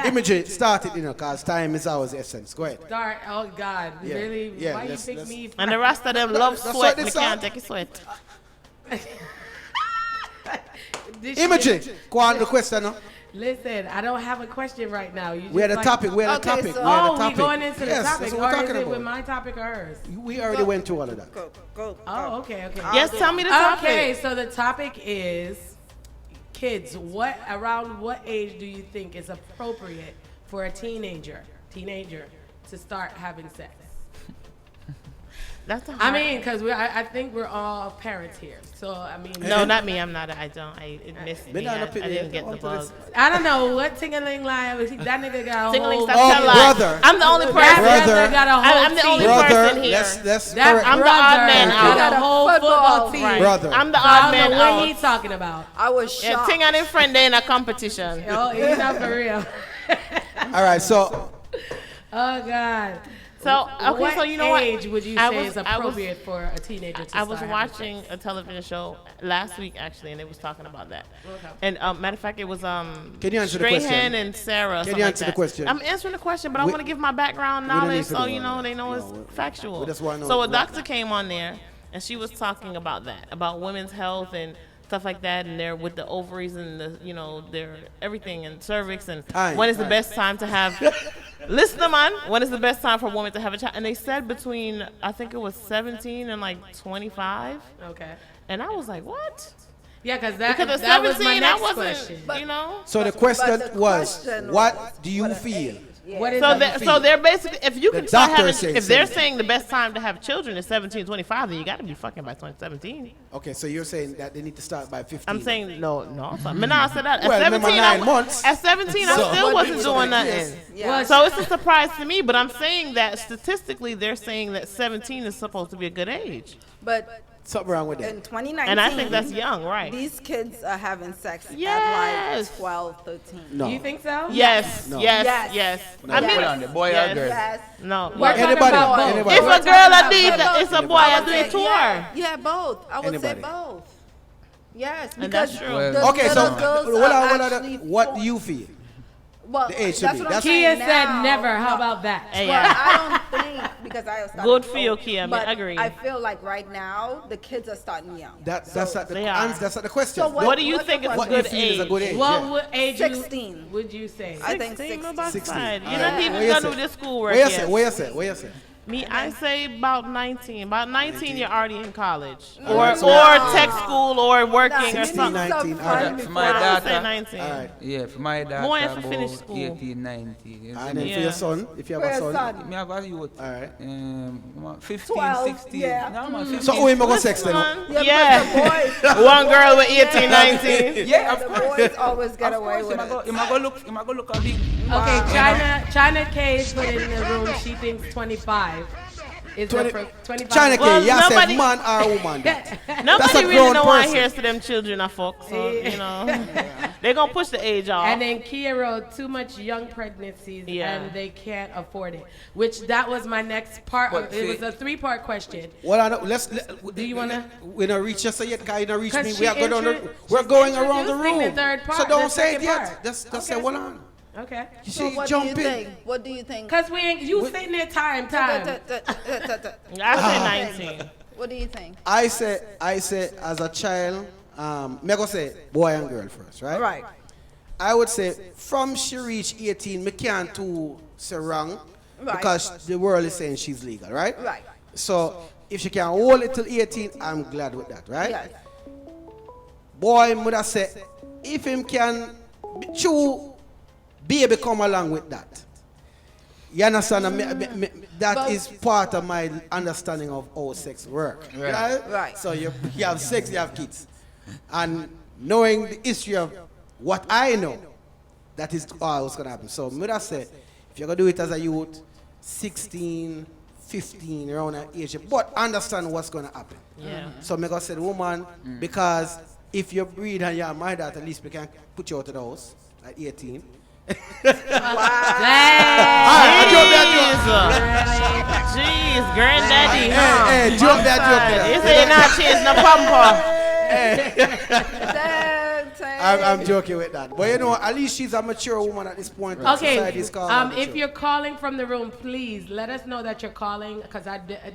Imagery, start it, because time is our essence. Go ahead. Start. Oh God, Yeah, really? yeah, Why you let's- pick let's- me? And the rest of them love That's sweat. what They they can't say. take a sweat. Imagery, go on the question now. Listen, I don't have a question right now. You We had just a topic. We had a topic. So, We had a we topic. going into the Yes, topic, that's what or we're is talking it about. with my topic or hers? We already went through all of that. Go. Oh, okay. Yes, tell me the topic. Okay, so the topic is kids. Around what age do you think is appropriate for a teenager to start having sex? That's a I hard. mean, because I think we're all parents here. So, I mean. No, not me. I'm not. I don't. I missed Been me. on I the pit- didn't get the onto bug. this- I don't know what ting-a-ling lie. That nigga got a Ting-a-ling, whole. stop telling lies. brother. I'm the only person. That Brother. brother got a whole I'm the only team. person here. let's That correct. I'm the brother odd man got out. a whole football team. Right. Brother. I'm the So I odd don't man know what out. he's talking about. I was Yeah, shocked. Ting and his friend they in a competition. Oh, he's not for real. All right, so Oh God. So okay, what so you know what? age would you I say was- is I was- appropriate for a teenager to I was start having watching a television show last week actually, and it was talking about that. Okay. And matter of fact, it was Can you answer the Strahan question? and Sarah. Can something you like answer the that. question? I'm answering the question, but I We- want to give my background don't need knowledge to so do you all know that. they know No, it's factual. we just wanna know So a what- doctor came on there, and she was talking about that, about women's health and stuff like that, and they're with the ovaries and the their everything and cervix and Aye, when is the aye. best time to have. Listen, man, when is the best time for a woman to have a child? And they said between I think it was 17 and like 25. Okay. And I was like, what? Yeah, because Because at that was 17, my I next wasn't, question. you know. So the question the was, question what do you feel? What is So, it? so they're basically, if you The can start doctor having, is saying if they're 17. saying the best time to have children is 17, 25, then you got to be fucking by 17. Okay, so you're saying that they need to start by 15. I'm saying no. I'm sorry. But no, I said that at Well, 17. remember 9 months. At 17, I So- still wasn't So doing like, nothing. yes. Well, So it's a surprise to me, but I'm saying that statistically, they're saying that 17 is supposed to be a good age. But Something wrong with that. in 2019, And I think that's young, right? These kids are having sex Yes. at like 12, 13. No. You think so? Yes, No. yes, Yes. yes. No. I mean, Hold on, the boy or yes. girl? Yes. No. We're talking Anybody, about both. anybody. If We're a talking girl about a do it, both. it's a boy I do it to her. Yeah, both. I would say Anybody. both. Yes, And because that's true. Well- the Okay, so little girls what are are actually what do you feel? well, the age should that's be? what I'm That's- Kia saying said now. never. How about that? Hey, Well, yeah. I don't think because I started Good to for you, grow, Kia, I but agree. I feel like right now the kids are starting young. That's not the They are. answer. That's not the question. So What do you what's think the is a What good you feel is a good age? What yeah. would age 16. would you say? I think 16, 16. about 16. side. You're All not right. even What you done say? with this schoolwork Where you yet. say? Where you say? Where you say? Me, I say about 19. About 19, you're already in college. All right, so- Or tech school or working or 16, something. 19, all right. For my I would say daughter, 19. All right. yeah, for my daughter, More if you about finish school. 18, 19. You see And then me? for your son, if you have For a your son. son. Me have a youth. All right. 15, 12, 16. yeah. No, man, 15. So who am I going to sex then? Yeah, because the boys, One girl with 18, 19. Yeah, of the course. boys always get Of away course, with him a go look a big. Okay, China K is put in the room. She thinks 25. Is 20 the 25? China Well, K, you said nobody- man or woman. That's a Nobody really grown don't want to person. hear to them children are fuck, so, you know. They're going to push the age off. And then Kia wrote too much young pregnancies Yeah. and they can't afford it. Which that was my next part. But It was see- a 3-part question. Well, I know, do you wanna- We don't reach us yet, guy. You don't reach 'Cause me. she We are going on intro- we're she's going around the introducing room. the third part, So don't the say it second yet. part. Just say hold on. Okay. You so see, what jump do you in. think? What do you think? Because you sitting there time. I say 19. What do you think? I say as a child, me go say boy and girl first, right? Right. I would say from she reach 18, me can't too say wrong Right. because the world is saying she's legal, right? Right. So if she can hold it till 18, I'm glad with that, right? Yes. Boy, mother say if him can chew baby come along with that. You understand? That is part of my understanding of how sex work. Right. Right. So you have sex, you have kids. And knowing the history of what I know, that is all what's going to happen. So mother say, if you're going to do it as a youth, 16, 15, around that age, but understand what's going to happen. Yeah. So me go say the woman, because if you breed and you're married, at least we can put you out of the house at 18. Jeez, granddaddy, huh? Hey, joke that joke. This ain't our chance, no pump. I'm joking with that. But you know, at least she's a mature woman at this point. Okay, if you're calling from the room, please let us know that you're calling, because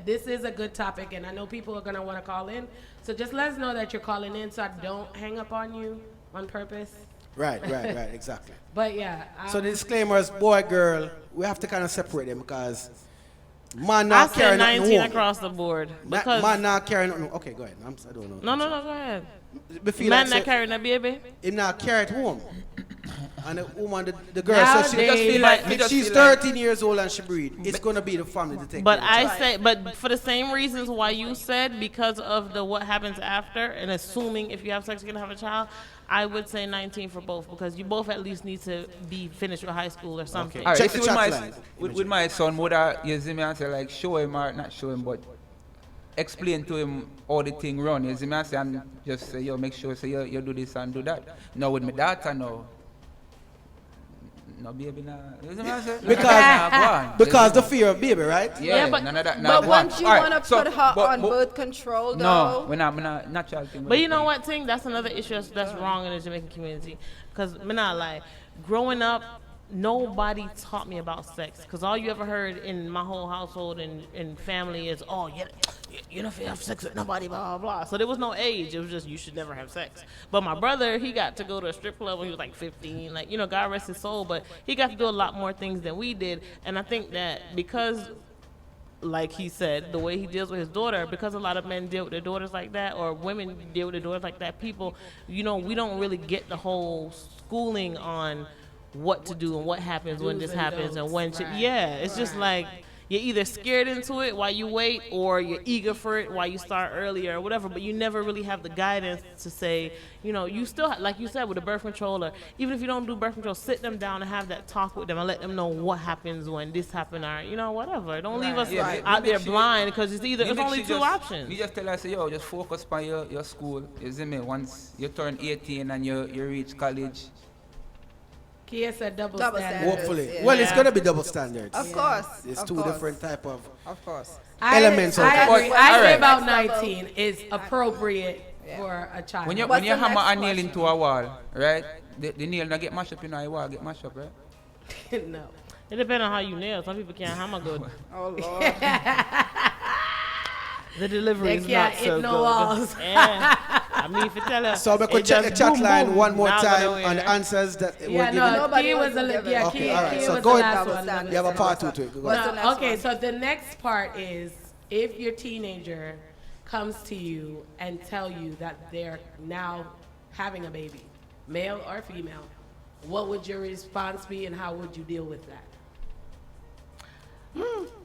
this is a good topic, and I know people are going to want to call in. So just let us know that you're calling in so I don't hang up on you on purpose. Right, exactly. But yeah. So the disclaimers, boy, girl, we have to kind of separate them because man not carrying nothing 19 across the board. Because man not carrying nothing. Okay, go ahead. I don't know. No, go ahead. Man not carrying a baby? He not carry it home. And the woman, the girl, now so she's 13 years old and she breed. It's going to be the family to take But care of but for the same reasons why you said, because of the what happens after, and assuming if you have sex, you're going to have a child, I would say 19 for both, because you both at least need to be finished with high school or something. Okay. Check with my son, mother, you see me and say, like, show him, or not show him, but explain to him how the thing run. You see me and say, and just say, yo, make sure, say, you do this and do that. Now with my daughter now, no baby now. You see me and say? Because the fear of baby, right? Yeah, but none of that. But once you want to put her on birth control, though. No, we're not child thing. But you know what, Ting? That's another issue that's wrong in the Jamaican community. Because, I'm not lie, growing up, nobody taught me about sex. Because all you ever heard in my whole household and family is, oh, you don't have sex with nobody, blah, blah, blah. So there was no age. It was just, you should never have sex. But my brother, he got to go to a strip club when he was like 15. Like, God rest his soul. But he got to do a lot more things than we did. And I think that because, like he said, the way he deals with his daughter, because a lot of men deal with their daughters like that, or women deal with their daughters like that, people, we don't really get the whole schooling on what to do and what happens when this happens and when it's just like you're either scared into it while you wait, or you're eager for it while you start earlier or whatever, but you never really have the guidance to say, you still, like you said, with a birth controller, even if you don't do birth control, sit them down and have that talk with them and let them know what happens when this happens, or whatever. Don't leave us out there blind, because it's only two options. You just tell us, yo, just focus on your school. You see me? Once you turn 18 and you reach college, Kia said double standards. Hopefully. Yeah. Well, it's going to be double standards. Of course. It's two different type of course. elements. I agree. I say about 19 is appropriate for a child. When you hammer a nail into a wall, right? The nail not get mashed up in a wall, get mashed up, right? No. It depends on how you nail. Some people can't hammer good. Oh, Lord. The delivery is not so good. Walls. Yeah. I mean, if you tell us. So we could check the chat line one more time on the answers that were given. Nobody was okay, all right. So go ahead. You have a part two to it. Okay, so the next part is, if your teenager comes to you and tell you that they're now having a baby, male or female, what would your response be and how would you deal with that?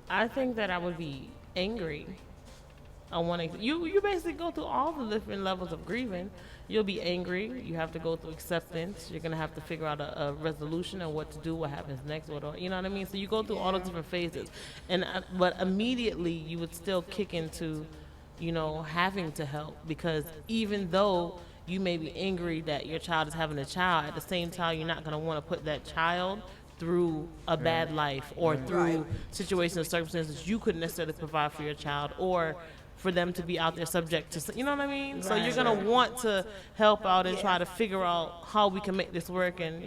I think that I would be angry. You basically go through all the different levels of grieving. You'll be angry. You have to go through acceptance. You're gonna have to figure out a resolution and what to do, what happens next, you know what I mean. So you go through all those different phases, but immediately you would still kick into, having to help, because even though you may be angry that your child is having a child, at the same time you're not gonna want to put that child through a bad life or through situations and circumstances you couldn't necessarily provide for your child, or for them to be out there subject to, you know what I mean? Right. So you're going to want to help out and try to figure out how we can make this work, and,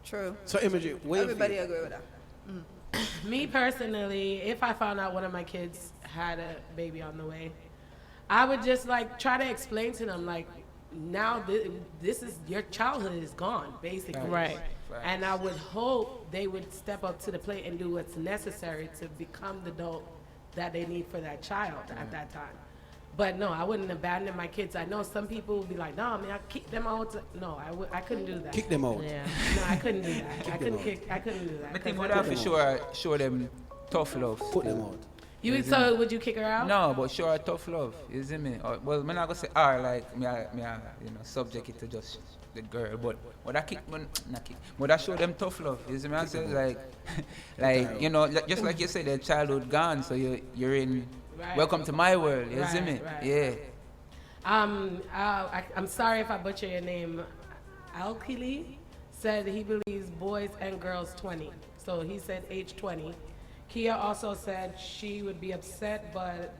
True. So, Imogen, everybody agree with that. Me personally, if I found out one of my kids had a baby on the way, I would just, try to explain to them, now this is, your childhood is gone, basically. Right. And I would hope they would step up to the plate and do what's necessary to become the adult that they need for that child at that time. But no, I wouldn't abandon my kids. I know some people would be like, no, I kick them out. No, I couldn't do that. Kick them out. Yeah. No, I couldn't do that. I couldn't do that. I think we'd have to show them tough love. Put them out. So would you kick her out? No, but show her tough love. You see me? Well, I'm not gonna say me subject it to just the girl, but I show them tough love. You see me? I say just like you said, their childhood gone, so you're in. Right. Welcome to my world. You see me? Right. Yeah. I'm sorry if I butcher your name, Alkili. said he believes boys and girls 20. So he said age 20. Kia also said she would be upset, but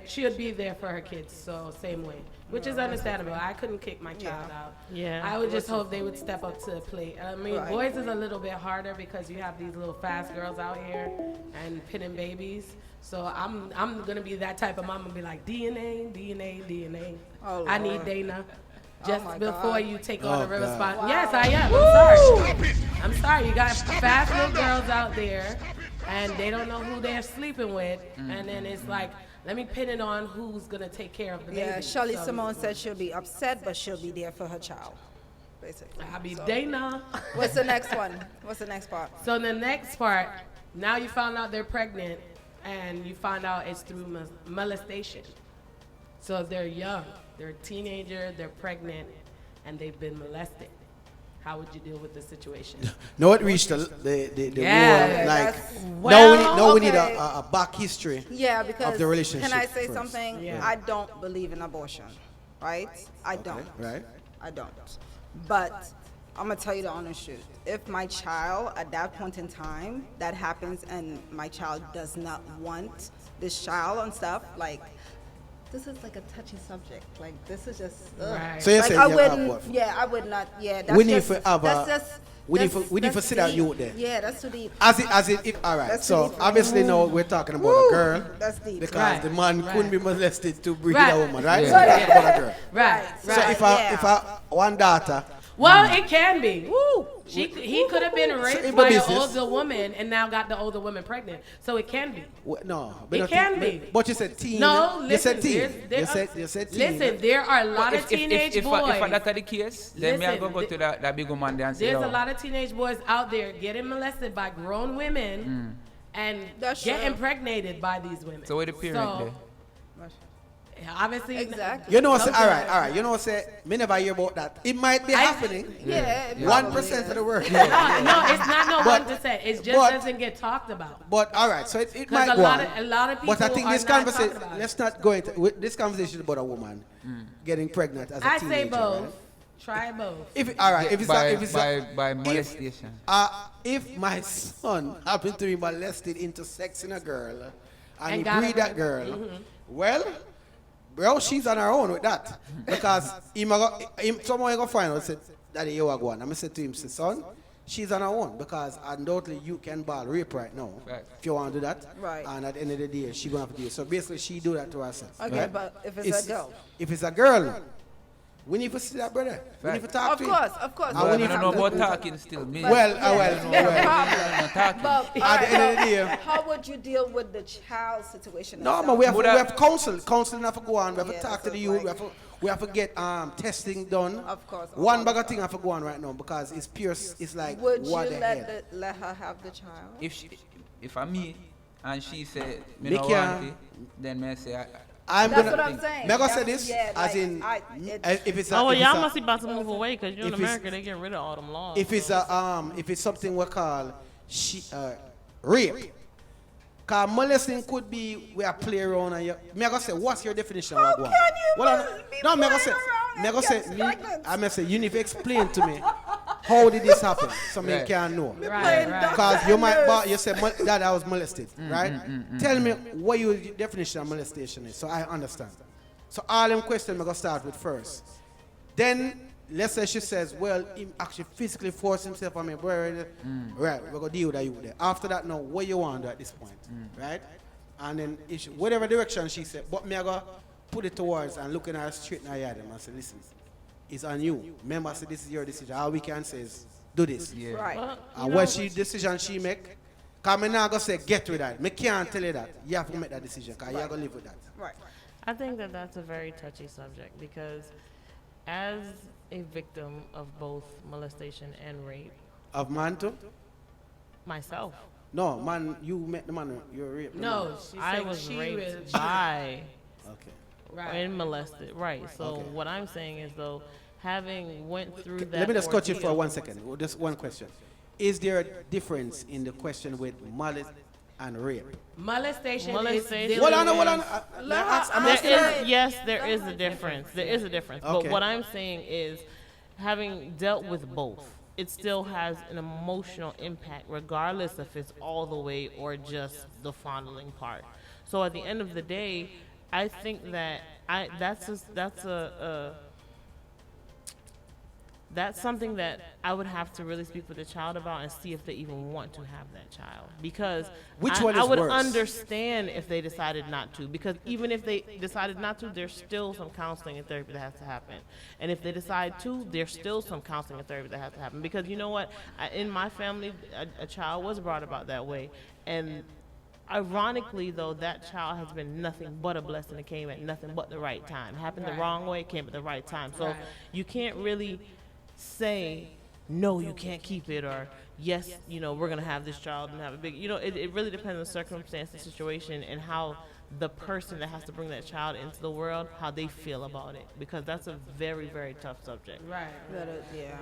she would be there for her kids, so same way, which is understandable. I couldn't kick my child out. Yeah. I would just hope they would step up to the plate. I mean, Right. boys is a little bit harder because you have these little fast girls out here and pinning babies. So I'm gonna be that type of mom and be like, DNA. Oh, I need Lord. Dana. Oh, Just my before God. you take on the river God. spot. Wow. Yes, I am. I'm sorry. I'm sorry. You got fast little girls out there, and they don't know who they're sleeping with, and then it's like, let me pin it on who's gonna take care of the baby. Yeah, Shirley So, Simone said she'll be upset, but she'll be there for her child. Basically. I'll be So, Dana. What's the next one? What's the next part? So the next part, now you found out they're pregnant, and you find out it's through molestation. So they're young, they're a teenager, they're pregnant, and they've been molested. How would you deal with the situation? No, it reached the Yeah, more, like, well, we need okay. a back history Yeah, because of the relationship. can I say first. something? Yeah. I don't believe in abortion, right? I don't. Right? I don't. But I'm gonna tell you the honest truth. If my child at that point in time that happens and my child does not want this child and stuff, like this is like a touchy subject. Like this is just Right. So you're like saying I you have wouldn't. what? Yeah, I would not. Yeah, that's We need just, to have that's a- just, we need that's- to- we need to that's sit that deep. youth there. Yeah, that's too deep. All right. That's So deep. obviously now we're talking about Woo, a girl that's deep. because Right, the man right. couldn't be molested to breed Right. a woman, right? Yeah. So we're talking about a girl. Right, So right. if I one daughter, Well, it can be. He could have been raped in by my an business. older woman and now got the older woman pregnant. So it can be. no, It not can teen- be. But you said teen. No, you listen. said teen. there's- You said teen. Listen, there are a lot But of teenage if boys. If that's the case, then me I Listen, go to that big woman there and say, There's a "Oh, lot of teenage boys out there getting molested by grown women and That's get true. impregnated by these women. So where the parent there?" Obviously, Exactly. You know, say, Something all like right. You know, say, me never hear about that. It might be happening. Yeah. 1% of the world. no, it's not no But- 1%. It just but- doesn't get talked about. But all right, so it Because might a go lot on. of a lot of people But I think are this not conversation, talking about it. let's not go into this conversation about a woman getting pregnant as a I teenager. say both. Right? Try both. All right, if it's by molestation. if my son happened to be molested into sexing a girl and he got breed her- that girl, well, bro, she's on her own with that because someone gonna find out said that you are going. I'm gonna say to him, say, son, she's on her own because undoubtedly you can ball rape right now if you want to do that. Right. And at the end of the day, she gonna have to do it. So basically, she do that to herself. Okay, right? but if it's a girl? If it's a girl, we need to see that, brother. We need to talk Of to him. of course. And Well, we I need don't to- know about talking still. Me. Well. Talking. But At the end of the day, how would you deal with the child situation? no, itself? man, we have counsel. Counseling have to go on. We have to Yeah, talk to so the it's youth. like- We have to get testing done. Of course. One bag of thing have to go on right now because it's pure. It's like Would what you the hell. let her have the child? If I'm me and she said me Me no can't- want it, then me say I'm That's gonna. what I'm saying. Me gonna say That's- this yeah, as like, in if it's a, Oh, well, if y'all it's a- must be about to move away because you're in if it's- America. They get rid of all them laws. if it's a if it's something we call rape. Cause molesting could be we are play around and you. Me I gonna say what's your definition of what? No, me I gonna say. Me I gonna say. I may say you need to explain to me how did this happen so me Right. can know. Right. Because you might, but you said that I was molested, right? Tell me what your definition of molestation is, so I understand. So all them questions I'm gonna start with first. Then let's say she says, well, he actually physically forced himself on me, right? Right, we're gonna deal with that you there. After that, now what you want to do at this point, right? And then whatever direction she said, but me I go put it towards and looking at her straight in her eye and say, listen, it's on you. Remember, say this is your decision. All we can say is do this. Yeah. Right. Well, And what decision she make, because I'm not going to say get with that. I can't tell you that. You have to make that decision because you're going to live with that. Right. I think that that's a very touchy subject because as a victim of both molestation and rape, Of man too? myself, No, man, you met the man, you raped the No, man. she I said was she raped was by Okay. right. and molested. Right. So Okay. what I'm saying is though, having went through that. Let me just cut you for ordeal- 1 second. Just one question. Is there a difference in the question with molest and rape? Molestation. Molestation. Is Hold on, dealing hold on. with- I'm There asking is, yes, there is a difference. There is a difference. Okay. But what I'm saying is, having dealt with both, it still has an emotional impact, regardless if it's all the way or just the fondling part. So at the end of the day, I think that that's something that I would have to really speak with the child about and see if they even want to have that child. Because I would understand if they decided not to. Because even if they decided not to, there's still some counseling and therapy that has to happen. And if they decide to, there's still some counseling and therapy that has to happen. Because you know what? In my family, a child was brought about that way. And ironically, though, that child has been nothing but a blessing. It came at nothing but the right time. Happened the wrong way, came at the right time. So you can't really say, no, you can't keep it, or yes, you know, we're going to have this child and have a big, you know, it really depends on the circumstance, the situation, and how the person that has to bring that child into the world, how they feel about it, because that's a very, very tough subject. Right. Yeah.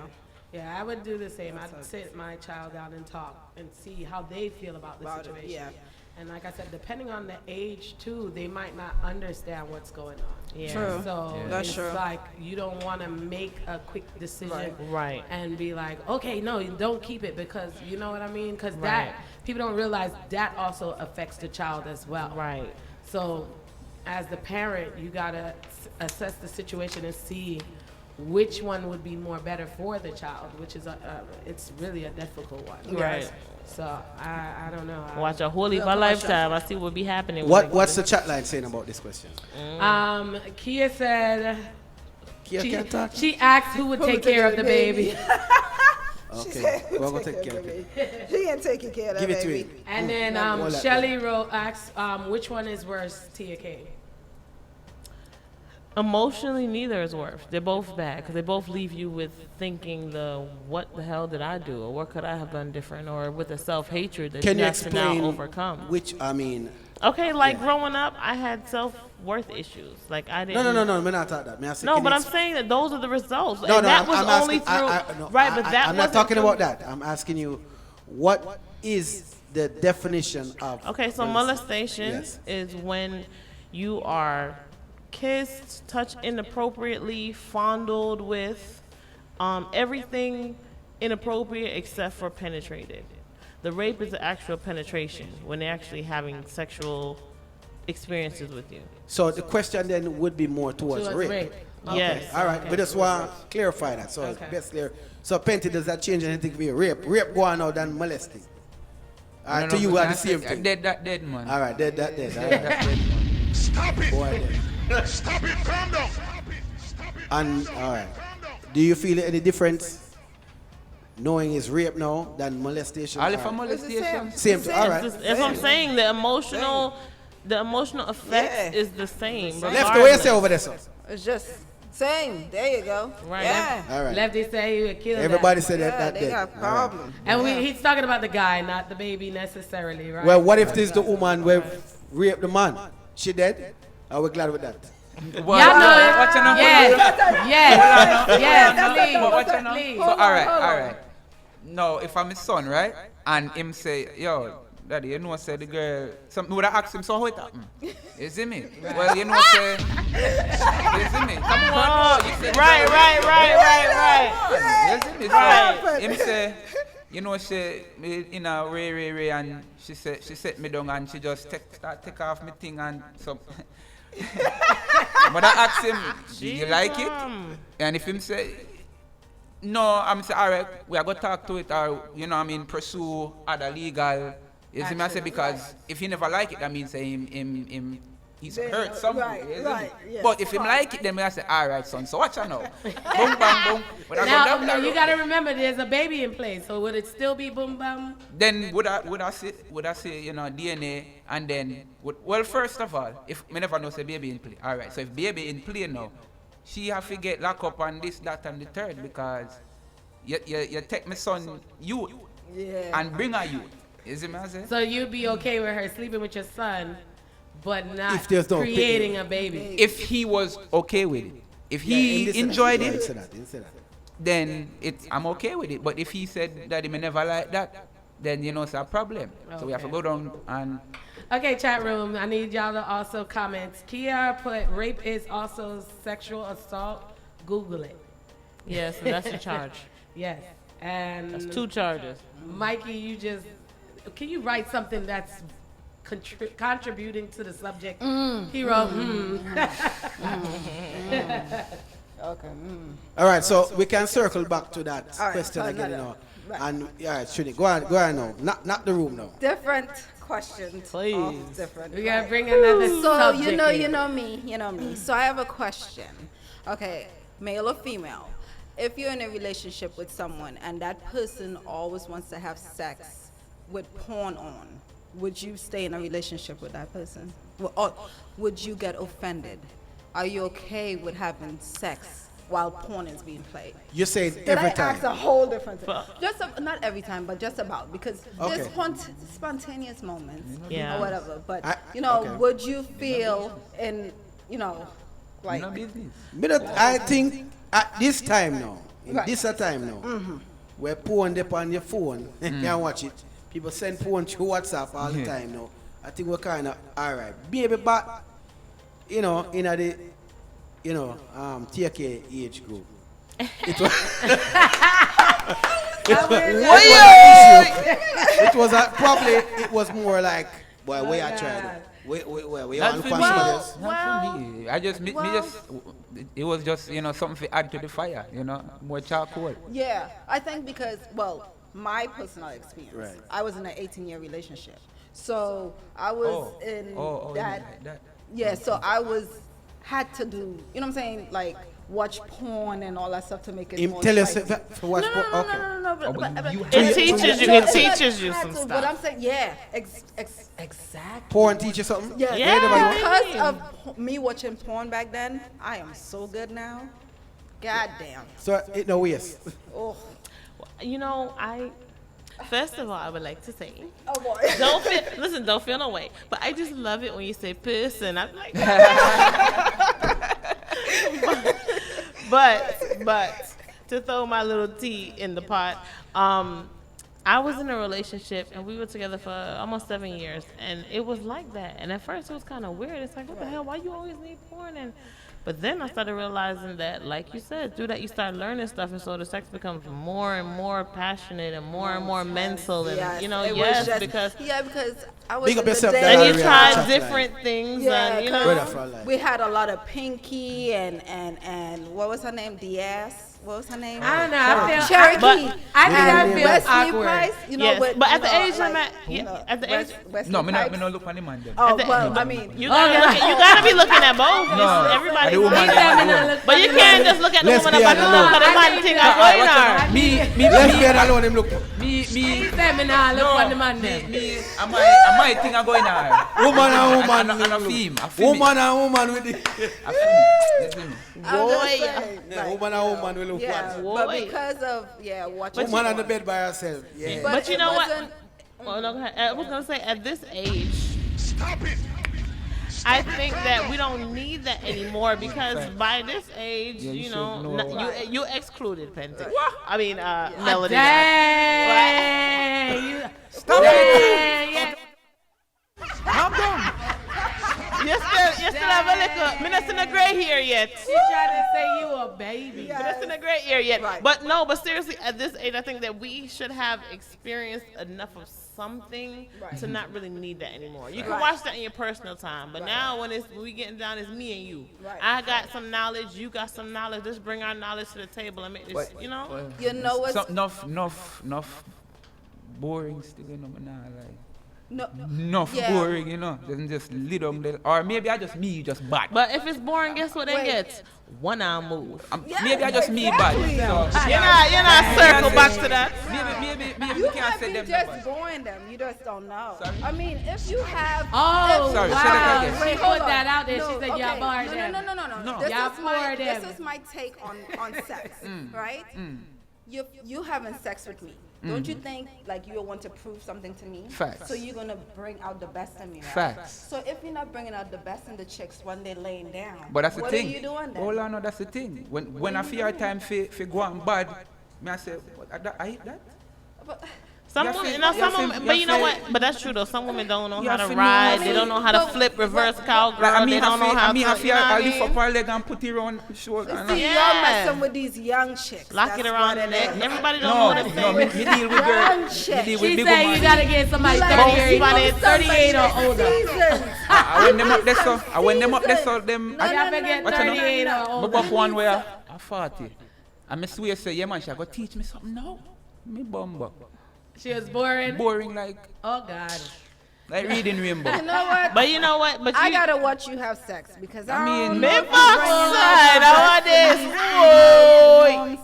Yeah, I would do the same. I'd sit my child down and talk and see how they feel about the situation. Yeah. And like I said, depending on the age too, they might not understand what's going on. Yeah. True. So That's it's true. like you don't want to make a quick decision, Right. And be like, okay, no, you don't keep it, because you know what I mean. Because that people don't realize that also affects the child as well. Right. So, as the parent, you gotta assess the situation and see which one would be more better for the child, which is it's really a difficult one. Right. So I don't know. Watch a whole heap of lifetime. I see what be happening. What's the chat line saying about this question? Kia said Kia can't talk? she asked who would take care of the baby. Okay, we're gonna take care of it. She ain't taking care of that Give it to baby. me. And then Shelly asked which one is worse, Tia K? Emotionally, neither is worse. They're both bad because they both leave you with thinking what the hell did I do, or what could I have done different, or with a self-hatred that Can you you have to now explain overcome. which, I mean... Okay, like growing up, I had self-worth issues. Like I didn't... No, I'm not talking that. No, but I'm saying that those are the results. No, and that was I'm only asking, through... right, but that I'm wasn't not talking through- about that. I'm asking you, what is the definition of... Okay, so molestation is when you are kissed, touched inappropriately, fondled with, everything inappropriate except for penetrated. The rape is the actual penetration, when they're actually having sexual experiences with you. So the question then would be more towards rape. Okay. Yes. All right, we just want to clarify that. So it's best clear. So Penty, does that change anything for you? Rape go on now than molesting? All right, to you are the same thing. Dead, man. All right, dead. All right, that's dead. Stop it! Boy, dead. Stop it! Calm down! And all right, do you feel any difference knowing it's rape now than molestation? All for molestation. Same. All right. That's what I'm saying. The emotional effect is the same. Left, what you say over there, sir? It's just same. There you go. Right. Yeah. All right. Lefty say you would kill Everybody that. said that. They got problems. And he's talking about the guy, not the baby necessarily, right? Well, what if this the woman who raped the man? She dead? Are we glad with that? Well, Y'all know it. what's your number? Yes, please. So, all right. No, if I'm his son, right? And him say, yo, daddy, you know, say the girl, something would have asked him, so how it happened? You see me? Well, you know, say, you see me? Come on, no, you say, Right. You see me? So, him say, you know, she, in a Ray, and she set me down and she just take off me thing and so. But I asked him, do you like it? And if him say, no, I'm say, all right, we are going to talk to it, or, you know, I mean, pursue other legal. You see me? I say, because if he never like it, that means he's hurt somewhere. Right, yes. But if him like it, then I say, all right, son, so watch out now. Boom, bam, boom. But I go down Now, that you road. got to remember there's a baby in place, so would it still be boom bam? Then would I say, you know, DNA, and then, well, first of all, if me never know say baby in play. All right, so if baby in play now, she have to get locked up on this, that, and the third, because you take my son youth and bring her youth. You see me I say? So you'd be okay with her sleeping with your son, but not If there's no creating a baby? If he was okay with it, if he enjoyed it, then I'm okay with it. But if he said that he may never like that, then you know it's a problem. So we have to go down and... Okay, chat room, I need y'all to also comment. Kia put, rape is also sexual assault. Google it. Yes, and that's the charge. Yes. And That's 2 charges. Mikey, can you write something that's contributing to the subject? He wrote, Okay. All right, so we can circle back to that All right, question so again, another- right. And all right, Trini, go on now. Not the room now. Different questions. Please. All different. We gotta bring another So subject you in. know me. So I have a question. Okay, male or female? If you're in a relationship with someone and that person always wants to have sex with porn on, would you stay in a relationship with that person? Or would you get offended? Are you okay with having sex while porn is being played? You say Did every I time. ask a whole different thing? Not every time, but just about, because Okay. there's spontaneous moments Yeah. or whatever. But okay. would you feel in like I think at this time now, in Right. this time now, where porn up on your phone, you can watch it. People send porn through WhatsApp all the time now. I think we're kind of all right. Baby, but in the TK age group, it was. It was probably it was more like, boy, we are trying. We Not on for confidence. me. Not for me. I just, me just, it was just, something to add to the fire, more charcoal. Yeah, I think because, my personal experience, Right. I was in an 18-year relationship. So I was in that. Yeah, so I had to do, you know what I'm saying, like watch porn and all that stuff to make it more Tell us spicy. to watch porn. Okay. No, but It teaches you some But stuff. I'm saying, exactly. Porn teaches something? Yeah, Yeah. because of me watching porn back then, I am so good now. God damn. So it no waste. Oh. First of all, I would like to say, Oh boy. don't feel no way. But I just love it when you say person. I'm like, but to throw my little tea in the pot, I was in a relationship and we were together for almost 7 years, and it was like that. And at first it was kind of weird. It's like, what the hell? Why you always need porn? But then I started realizing that, like you said, through that you start learning stuff, and so the sex becomes more and more passionate and more mental, and because I was Big in up the yourself, day. Diana. and you Yeah, try tough different things, Yeah, and Brother, we had a lot of Pinky and what was her name? Diaz. What was her name? I don't know. I feel Cherokee. But I feel Wesley awkward. Price. Yes, but at the age I'm at, at the age, No, me not look on the man then. Oh, the- well, I mean, you gotta be looking at both. No, Everybody, the woman but you can't just look at the Let's woman be about alone. because the man thing are going on. Let's get alone him look. Me, He said me nah look on the man there. me, am I thing are going on? Woman and woman. And a film. Woman and woman with the I'm just saying, yeah, woman and woman will look yeah, at. but because of watching Woman on the bed by herself. Yeah. But you it know what? wasn't- Well, no, go ahead. I was gonna say at this age, Stop it. I think that we don't need that anymore because by this age, Yeah, you you should know, know. you excluded Pente. I mean, Melody. Dang, you Stop it. Calm down. You still have a little. Me not in a gray hair yet. She tried to say you a baby. Me not in a gray hair yet. Right. But seriously, at this age, I think that we should have experienced enough of something to not really need that anymore. You can watch that in your personal time, but now when we getting down, it's me and you. Right. I got some knowledge, you got some knowledge. Let's bring our knowledge to the table and make this. You know what's Enough boring still, nah, like. no, Enough Yeah. boring, Then just lit on the, or maybe I just me just bad. But if it's boring, guess what they Wait. get? 1 hour move. Maybe I just me bad. exactly. So, You're not circle back to that. Maybe You we can't might say be them. just numbers. boring them. You just don't know. Sorry? I mean, if you have. Oh, Sorry, say wow. that again. She Wait, put hold on. that out there. No, She said, okay. y'all bored them. No. No. Y'all bored This them. is my take on sex, right? You having sex with me. Don't you think like you want to prove something to me? Facts. So you're gonna bring out the best in me, right? Facts. So if you're not bringing out the best in the chicks when they're laying down, But that's the what thing. are you doing then? Hold on, no, that's the thing. When I feel time for go on bad, me I say, I hate that. But Some women, you know, but you know what? But that's true though. Some women don't know how to ride. They don't know how to flip, reverse cowgirl. Like, they don't know how to. I lift up her leg and put it around the shoulder. See, you're messing with these young chicks. Lock it around the neck. Everybody don't know what to say. No, me deal with girl. She said you gotta get somebody 38 or older. I went them up there, so. Them. You have to get 38 or older. But one way, I'm 40. And I swear, say, yeah, man, she go teach me something now. Me bumbo. She was boring. Boring like. Oh God. Like reading Rainbow. You know what? But you know what? But I gotta watch you have sex because I mean, me outside. I want this.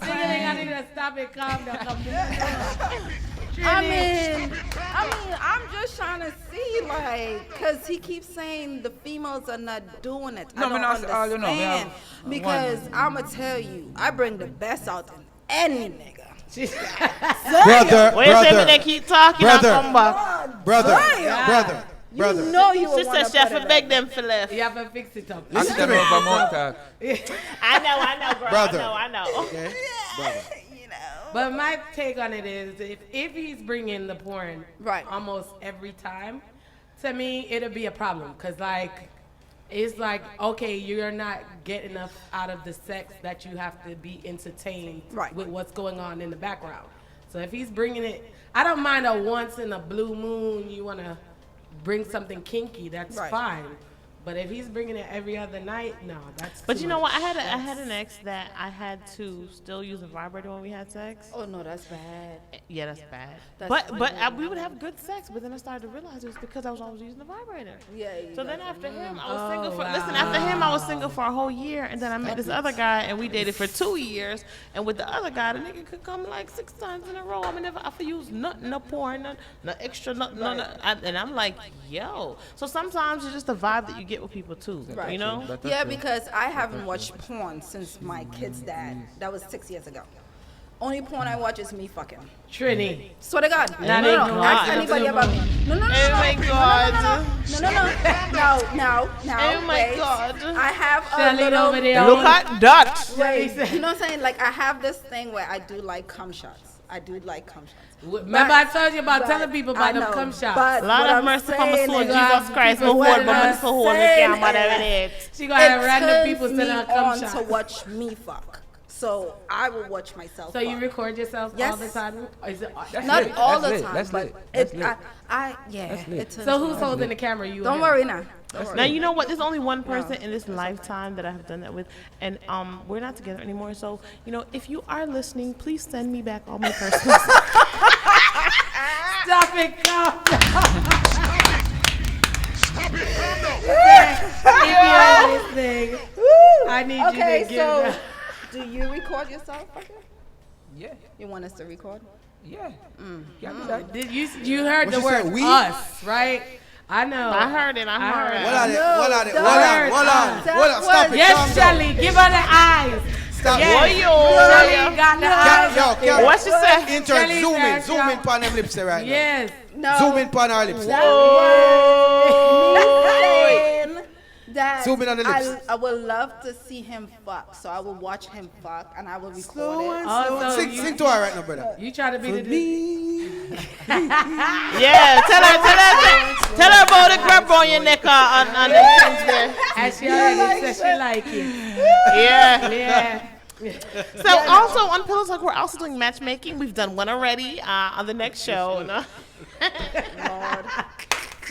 I need to stop it. Calm down. I mean, I'm just trying to see, like, cause he keeps saying the females are not doing it. I don't understand because I'ma tell you, I bring the best out in any nigga. Brother, wait a second, they keep talking. Brother. You know you She said she have to beg them for left. You have to fix it up. Listen to me. I know, girl. Brother. I know. Okay. Brother. But my take on it is, if he's bringing the porn almost every time, to me, it'll be a problem. Because, like, it's like, okay, you're not getting enough out of the sex that you have to be entertained with what's going on in the background. So if he's bringing it, I don't mind a once in a blue moon, you want to bring something kinky, that's fine. But if he's bringing it every other night, no, that's. But you know what? I had an ex that I had to still use a vibrator when we had sex. Oh no, that's bad. Yeah, that's bad. That's We would have good sex, but then I started to realize it was because I was always using the vibrator. Yeah. So then after him, I was single for. Listen, after him, I was single for a whole year, and then I met this other guy, and we dated for 2 years. And with the other guy, the nigga could come like 6 times in a row. I mean, never have to use nothing, no porn, no extra, nothing. And I'm like, yo. So sometimes it's just the vibe that you get with people too. You know? Yeah, because I haven't watched porn since my kid's dad. That was 6 years ago. Only porn I watch is me fucking. Trini. Swear to God. No. Ask anybody about me. No. Oh my God. No. Oh my God. I have a Shelly little. over there. Look at that. Wait, you know what I'm saying? Like, I have this thing where I do like cum shots. Remember I told you about telling people about them cum shots. But Lord have mercy upon my soul, Jesus Christ, my whole but so hold me can't mother with it. She gonna have random people sending her cum shots. to watch me fuck. So I will watch myself. So you record yourself all the time? Is it, not all the time, That's but lit. So who's holding the camera? You? Don't worry now. Now you know what? There's only one person in this lifetime that I have done that with, and we're not together anymore. So you know, if you are listening, please send me back all my personal. Stop it! Calm down. Stop it! Calm down! If you're listening, I need you to give them. Do you record yourself? Okay. Yeah. You want us to record? Yeah. Did you heard What the you word said, we? us, right? I know. I heard it. Hold on. Stop it. Yes, Calm down. Shelly, give her the eyes. Stop. Yes. Shelly got the eyes. What she said? Intern, zoom in on them lips right now. Yes. No. Zoom in on our lips. That Zoom in on the lips. I would love to see him fuck, so I will watch him fuck and I will record it. Sing to her right now, brother. You try to be the Yeah, tell her about the grab on your neck on the things there. And she already said she like it. Yeah. So also on Pillow Talk, we're also doing matchmaking. We've done one already on the next show. No?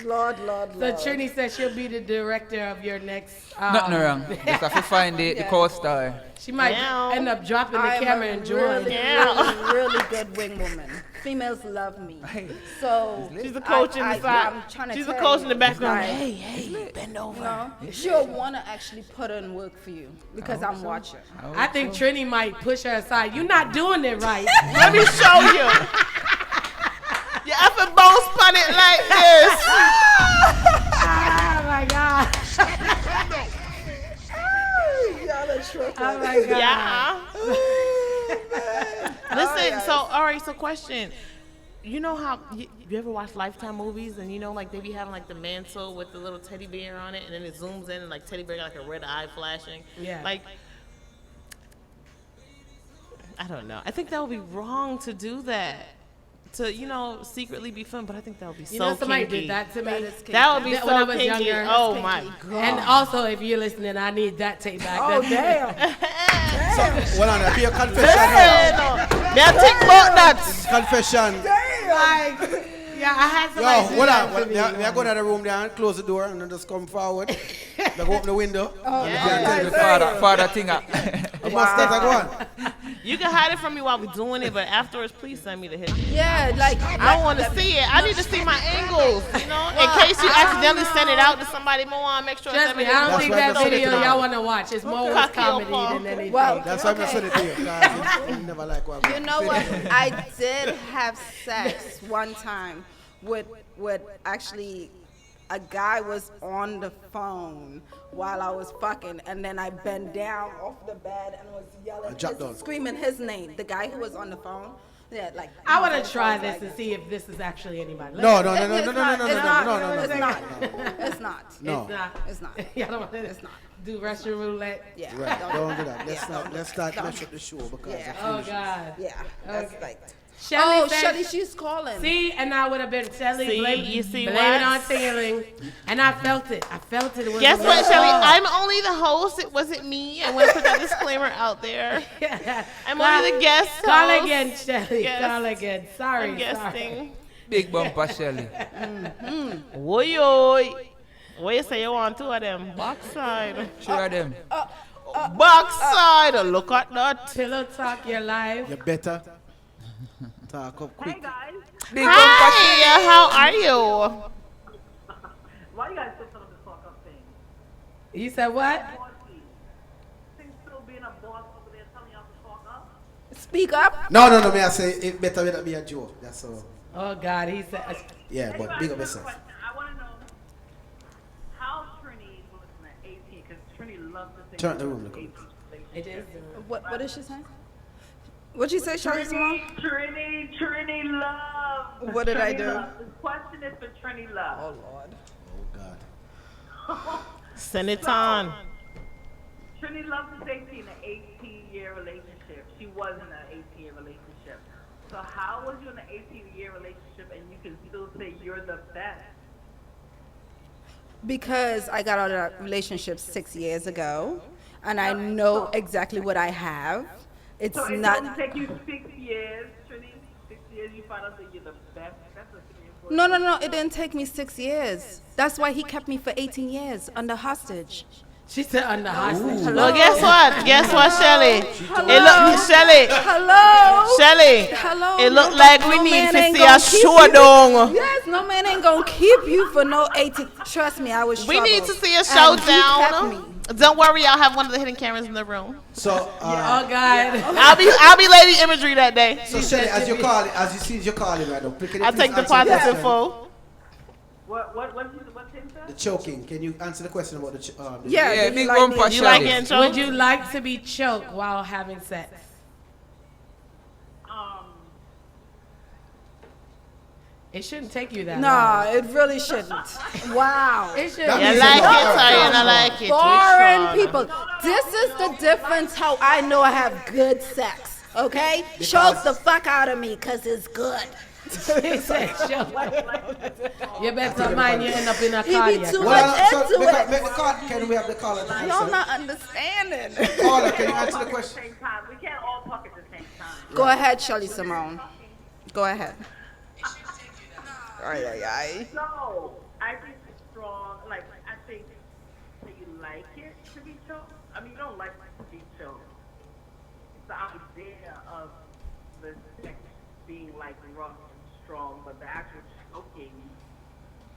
Lord. So Trini said she'll be the director of your next. Nothing wrong. Just have to find the co-star. She might end up dropping the camera and join. Really good wing woman. Females love me. So she's a coach in the side. She's a coach in the background. Hey, bend over. She'll want to actually put in work for you because I'm watching. I think Trini might push her aside. You're not doing it right. Let me show you. You effing bones spun it like this. Oh my God. Oh my God. Yeah. Listen, all right, so question. You know how, you ever watch Lifetime movies and you know like they be having like the mantle with the little teddy bear on it and then it zooms in and like teddy bear got like a red eye flashing? Yeah. Like, I don't know. I think that would be wrong to do that. to secretly be fun, but I think that would be You know, so somebody kinky. did that to me. That would be When so I was kinky. younger. Oh my god! And also, if you're listening, I need that tape back. Oh, damn. So, well, on, be a confession now. Me I think about that. Confession. Like, yeah, I had Yo, somebody hold do on. that to me. We are going to the room there and close the door and then just come forward. They go open the window. Oh, and yeah. the Father thing up. You can hide it from me while we're doing it, but afterwards, please send me the hit. Yeah, like I don't want to see it. I need to see my angles, in case you accidentally send it out to somebody. I want to make sure. Trust me, I don't think that video y'all want to watch. It's more with comedy than anything. Well, that's why I'm sending it to you. I never like what you know what? I did have sex one time with actually a guy was on the phone while I was fucking, and then I bent down off the bed and was yelling, screaming his name. The guy who was on the phone. Yeah, like I want to try this and see if this is actually anybody. No. It's not. It's not. Y'all don't want to do Russian roulette. Yeah. Right. Don't do that. Let's start mess up the show because. Yeah. Oh God. Yeah. That's like. Shelly She's calling. See, and I would have been Shelly. Blame it what? on Tingling, and I felt it. It was Guess what, Shelly? I'm only the host. It wasn't me. I want to put that disclaimer out there. I'm only the guest host. Call again, Shelly. Yes. Call again. Sorry. I'm guesting. Big bumper, Shelly. Oi. What you say you want two of them? Backside. Two of them. Backside. Look at that. Pillow Talk your life. You better talk up quick. Hey guys. Big Hi. How are you? Why you guys still tell them to talk up thing? You said what? Things still being a boss over there telling y'all to talk up? Speak up. No. May I say it better not be a joke. That's all. Oh God, he said. Yeah, but big up yourself. I want to know how Trini was in the 18 because Trini loves to sing. Turn the room. It is. What is she saying? What'd you say, Charlie Simone? Trini Love. What did I do? Love. This question is for Trini Love. Oh Lord. Oh God. Send it on. Trini Love is actually in an 18-year relationship. She was in an 18-year relationship. So how was you in an 18-year relationship and you can still say you're the best? Because I got out of that relationship 6 years ago, and I know exactly what I have. It's so it not. doesn't take you 6 years, Trini. 6 years, you find out that you're the best. That's a No. It didn't take me 6 years. That's why he kept me for 18 years under hostage. She said under hostage. Well, guess what? Guess what, Shelly? Shelly. Hello. It looked like we need to see a showdown. Yes, no man ain't gonna keep you for no 18. Trust me, I was. We need to see a showdown. Don't worry, I'll have one of the hidden cameras in the room. So, oh God, I'll be lady imagery that day. So Shelly, as you see you're calling right now, I'll take the positive info. What's him say? The choking. Can you answer the question about the big bumper, Shelly. Would you like to be choked while having sex? It shouldn't take you that long. No, it really shouldn't. Wow. It should. You like it or you don't like it? Foreign people. This is the difference how I know I have good sex. Okay? Choke the fuck out of me because it's good. He said, you better mind you end up in a He be cardiac. too much into it. Can we have the caller? Y'all not understanding. Caller, can you answer the question? We can't all talk at the same time. Go ahead, Shelly Simone. Go ahead. No, I think it's strong. Like, I think that you like it to be choked. I mean, you don't like it to be choked. It's the idea of the sex being like rough and strong, but the actual choking,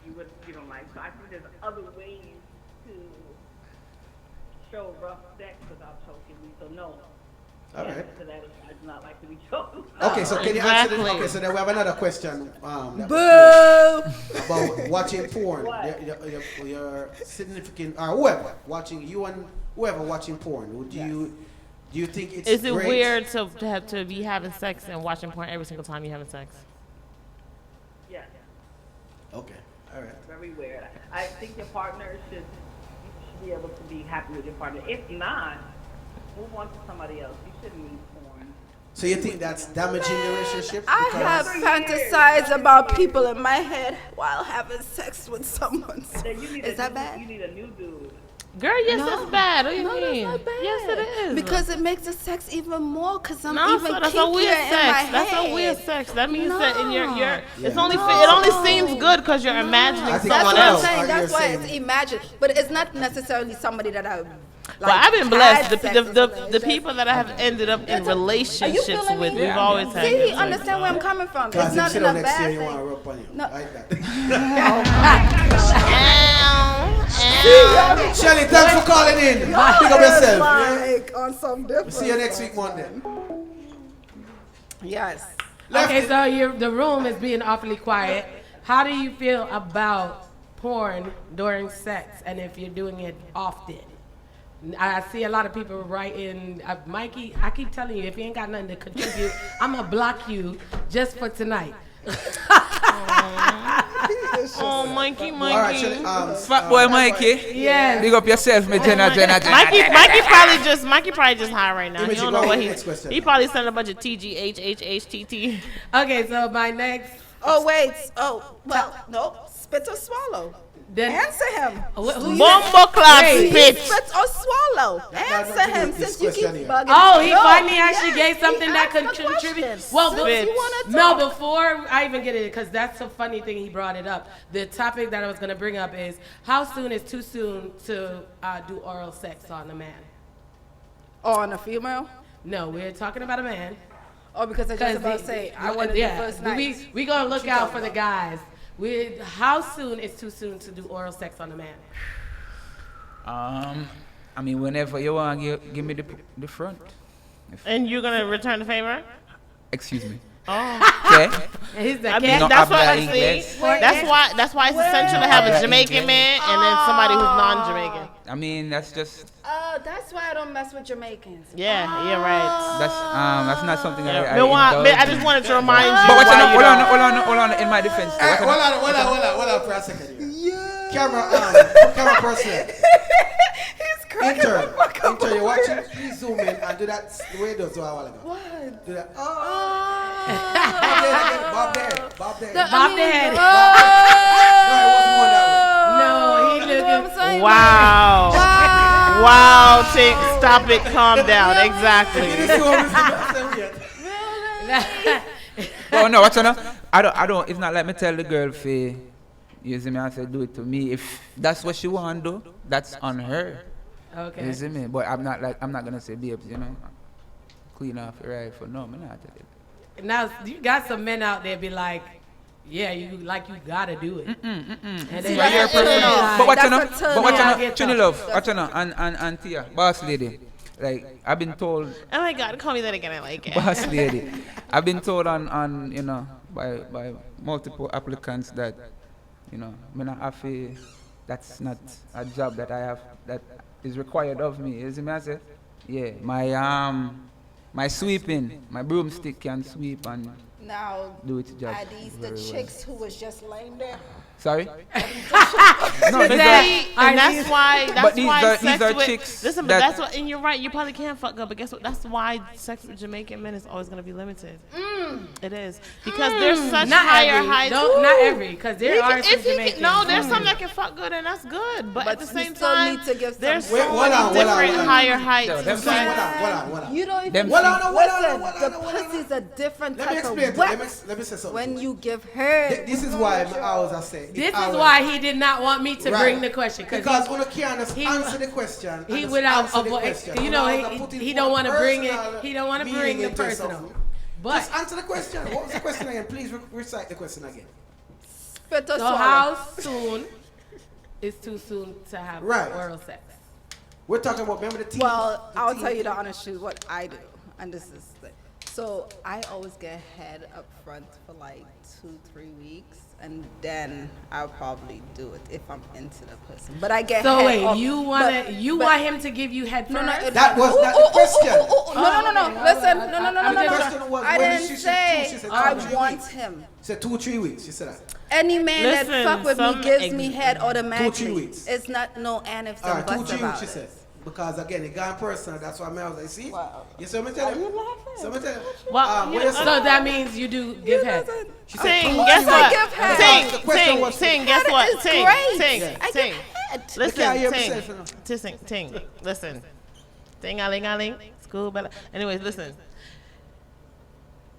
you don't like. So I think there's other ways to show rough sex without choking me. So no. All right. So that I do not like to be choked. Okay, so can you answer this? Okay, so then we have another question. Boo! About watching porn. Your significant or whoever watching you and whoever watching porn. Do you think it's Is it great? weird to have to be having sex and watching porn every single time you're having sex? Yes. Okay. All right. Very weird. I think your partner should be able to be happy with your partner. If not, move on to somebody else. You shouldn't need porn. So you think that's damaging the relationship? I have fantasized about people in my head while having sex with someone. Is that bad? You need a new dude. Girl, yes, that's bad. What do you mean? That's not bad. Yes, it is. Because it makes the sex even more. Because I'm No, even so that's a kinkier weird in sex. my That's head. a weird sex. That means that in your it's No. only it only seems good because you're imagining That's someone what I'm else. saying. That's why it's imagined. But it's not necessarily somebody that I. But I've been blessed. had sex with The people that I have ended up in relationships with, we've always had. See, good he sex. understand where I'm coming from. Because It's if not sit in a down next to you, bad you want to thing. rub on you. No. Like that. Shelly, thanks for calling in. Pick up yourself. Like on some different. We'll see you next week Monday. Yes. Okay, so the room is being awfully quiet. How do you feel about porn during sex, and if you're doing it often? I see a lot of people writing, Mikey, I keep telling you, if you ain't got nothing to contribute, I'm going to block you just for tonight. Oh, Mikey. All right, Shelly, Fat boy Mikey. Yes. Big up yourself, me Jenna. Mikey probably just high right now. Image, You don't go know what ahead, next question. he probably sent a bunch of TGHHHTT. Okay, so my next. Oh, wait. Oh, well, no. Spit or swallow? Then answer him. Bombo clap spit. Spit or swallow? Answer him since you keep bugging. Oh, he finally actually gave something that could contribute. Well, before I even get it, because that's a funny thing he brought it up. The topic that I was going to bring up is how soon is too soon to do oral sex on a man? Or on a female? No, we're talking about a man. Oh, because I just about to say, I wanted the first night. We going to look out for the guys. How soon is too soon to do oral sex on a man? I mean, whenever you want, give me the front. And you're gonna return the favor? Excuse me. Oh. Okay. I mean, that's what I see. That's why it's essential to have a Jamaican man and then somebody who's non-Jamaican. I mean, that's just. That's why I don't mess with Jamaicans. Yeah, you're right. That's not something I just wanted to remind you. But hold on. In my defense. Hold on for a second. Yeah. Camera person. He's cracking Intern, you're watching. Please zoom in and do that the way it does a while ago. What? Do that. Bob there. Bob the head. No, it wasn't going that way. No, he looking. Wow, stop it, calm down. Exactly. Oh no, what's on? I don't. It's not like me tell the girl for you see me. I say do it to me. If that's what she want to do, that's on her. Okay. You see me? But I'm not gonna say, babes, clean off your rifle. No, I'm not. Now you got some men out there be like, yeah, you gotta do it. And then But what you know, Trini Love, what you know, and Tia, boss lady. Like I've been told. Oh my God, call me that again. I like it. Boss lady, I've been told on by multiple applicants that me not have to, that's not a job that I have that is required of me. You see me? I say, yeah, my sweeping, my broomstick can sweep and now do its job. Are these the chicks who was just laying there? Sorry? No, and that's why these are chicks. Listen, but that's what, and you're right. You probably can't fuck up, but guess what? That's why sex with Jamaican men is always gonna be limited. It is because there's such higher heights. Not every, because there are some Jamaicans. No, there's some that can fuck good, and that's good. But at the same time, need to give there's so many different higher heights. Hold on. You don't even. The pussy's a different type of let me say something. When you give her. This is why I always say. This is why he did not want me to bring the question. Because when you can't answer the question, he without he don't want to bring it. He don't want to bring the personal. But just answer the question. What was the question again? Please recite the question again. So how soon is too soon to have oral sex? We're talking about remember the team. Well, I'll tell you the honest truth. What I do, and this is so I always get head up front for like 2-3 weeks. And then I'll probably do it if I'm into the person. But I get so head wait, you want him to give you head first? No, that was not the question. No. Listen, no. I didn't say I want him. She said 2-3 weeks. She said that. Any man that fuck with me gives me head automatically. 2-3 weeks. It's not no and if some buts about it. because again, it got personal. That's why I was like, see? You see what I'm telling you? So I'm telling you. Well, so that means you do give head. Ting, guess what? Ting, guess what? Ting. Listen, Ting. Listen. Ting-a-ling-a-ling. School bella. Anyways, listen.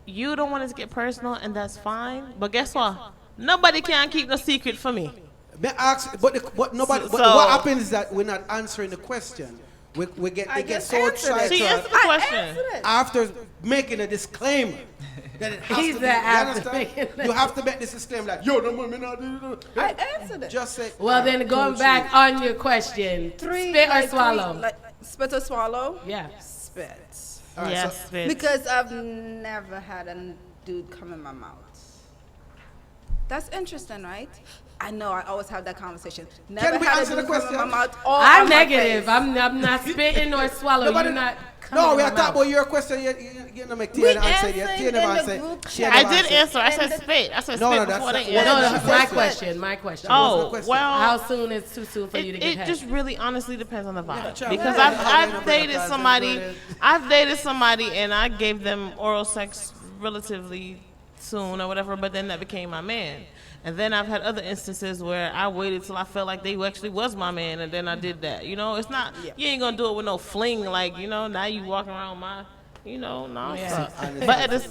You don't want it to get personal, and that's fine. But guess what? Nobody can keep no secret for me. But nobody. What happens is that we're not answering the question. They get so excited. She answered the question after making a disclaimer. That it has to be, you have to make this disclaimer like, yo, no more, I answered it. Just say. Well, then going back on your question, spit or swallow? Spit or swallow? Yeah. Spit. Right, yes, spit. Because I've never had a dude come in my mouth. That's interesting, right? I know, I always have that conversation. Never Can we had answer a the dude come question? in my mouth. I'm negative. I'm not spitting or swallowing. Nobody, You're not. No, we are talking about your question. You don't make Tia answer yet. Tia never answered. I did answer. I said spit. I said spit before they answered. No, that's my question. My question. Oh, well. How soon is too soon for you to get head? It just really honestly depends on the vibe. Because I've dated somebody. I've dated somebody and I gave them oral sex relatively soon or whatever, but then that became my man. And then I've had other instances where I waited till I felt like they actually was my man, and then I did that. You know, it's not, you ain't gonna do it with no fling, like, you know, now you walking around my, you know, nonsense. Yeah. But at this,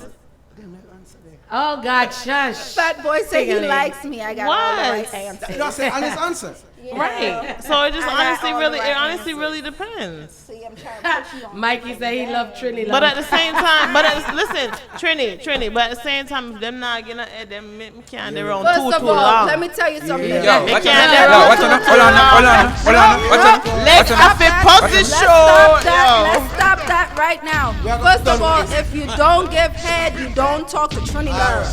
oh, God, shush. Fat boy say he likes me. I got all the right answers. That's an honest answer. Yeah. Right. So it just honestly really depends. See, I'm trying to put you on. Mikey said he loved Trini. But at the same time, listen, Trini, but at the same time, if them not getting them can't their own First of too all, long. let me tell you something. Yo, they can't their own hold on. Let's have a pussy show. Let's stop that right now. First of all, if you don't give head, you don't talk to Trini girl.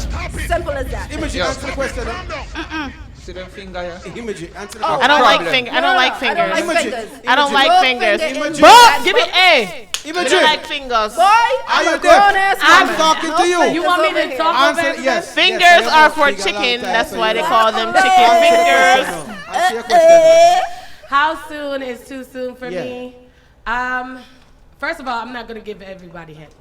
Simple as that. Imogen, answer the question. See them finger here? Imogen, answer the I question. don't like fingers. I don't like fingers. I don't like fingers. Imogen. But give me A. Imogen. I don't like fingers. Boy, Are you I'm a there? grown-ass I'm woman. talking to you. You want me to talk Answer, over yes. Fingers are for chicken. That's why they call them chicken fingers. Answer your question. How soon is too soon for me? First of all, I'm not going to give everybody head.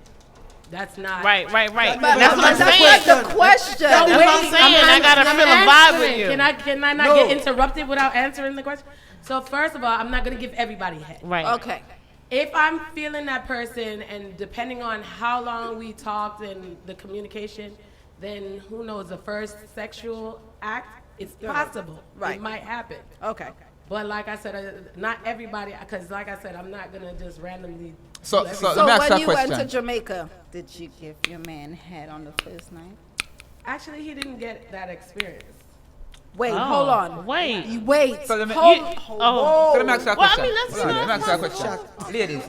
That's not right. But That's what I'm saying. That's not the question. That's what I'm saying. I gotta feel a vibe with you. Can I not get interrupted without answering the question? So first of all, I'm not gonna give everybody head. Right. Okay. If I'm feeling that person, and depending on how long we talked and the communication, then who knows? The first sexual act, it's possible. Right. It might happen. Okay. But like I said, not everybody, because like I said, I'm not gonna just randomly. So let me So ask when that you question. went to Jamaica, did you give your man head on the first night? Actually, he didn't get that experience. Wait, hold on. Wait. So let me, Oh. so let me ask you a Well, I question. mean, let's Hold on, let me ask you a see. question. Ladies.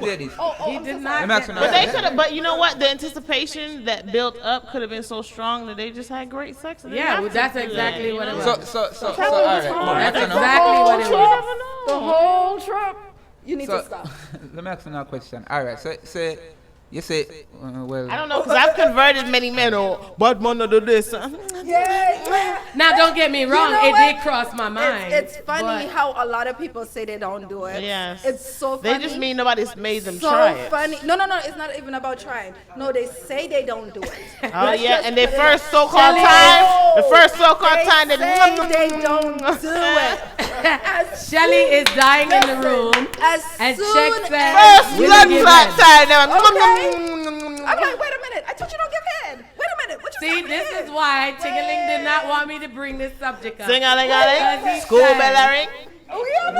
He did not. Let me ask you But they another could have. But you know what? The anticipation that built up could have been so strong that they just had great sex. And Yeah, well, that's exactly what it was. So all right. That's exactly what it was. The whole trip. You need to So stop. let me ask you another question. All right. So you say, well. I don't know, because I've converted many men. Oh, but man, do this. Yeah. Now, don't get me wrong. You know It what? did cross my mind. It's funny but- how a lot of people say they don't do it. Yes. It's so funny. They just mean nobody's made them so try it. funny. No. It's not even about trying. No, they say they don't do it. Oh Let's yeah, just and their put it first out. so-called time, the first so-called time They don't do it. Shelly is dying in the room. As And soon check as that. first Will blood you clot give time. Okay. I'm like, wait a minute. I told you don't give head. Wait a minute. What you See, this is why Tingling did not want me to bring this subject up. Sing-a-ling-a-ling, Because he school said, bell ring.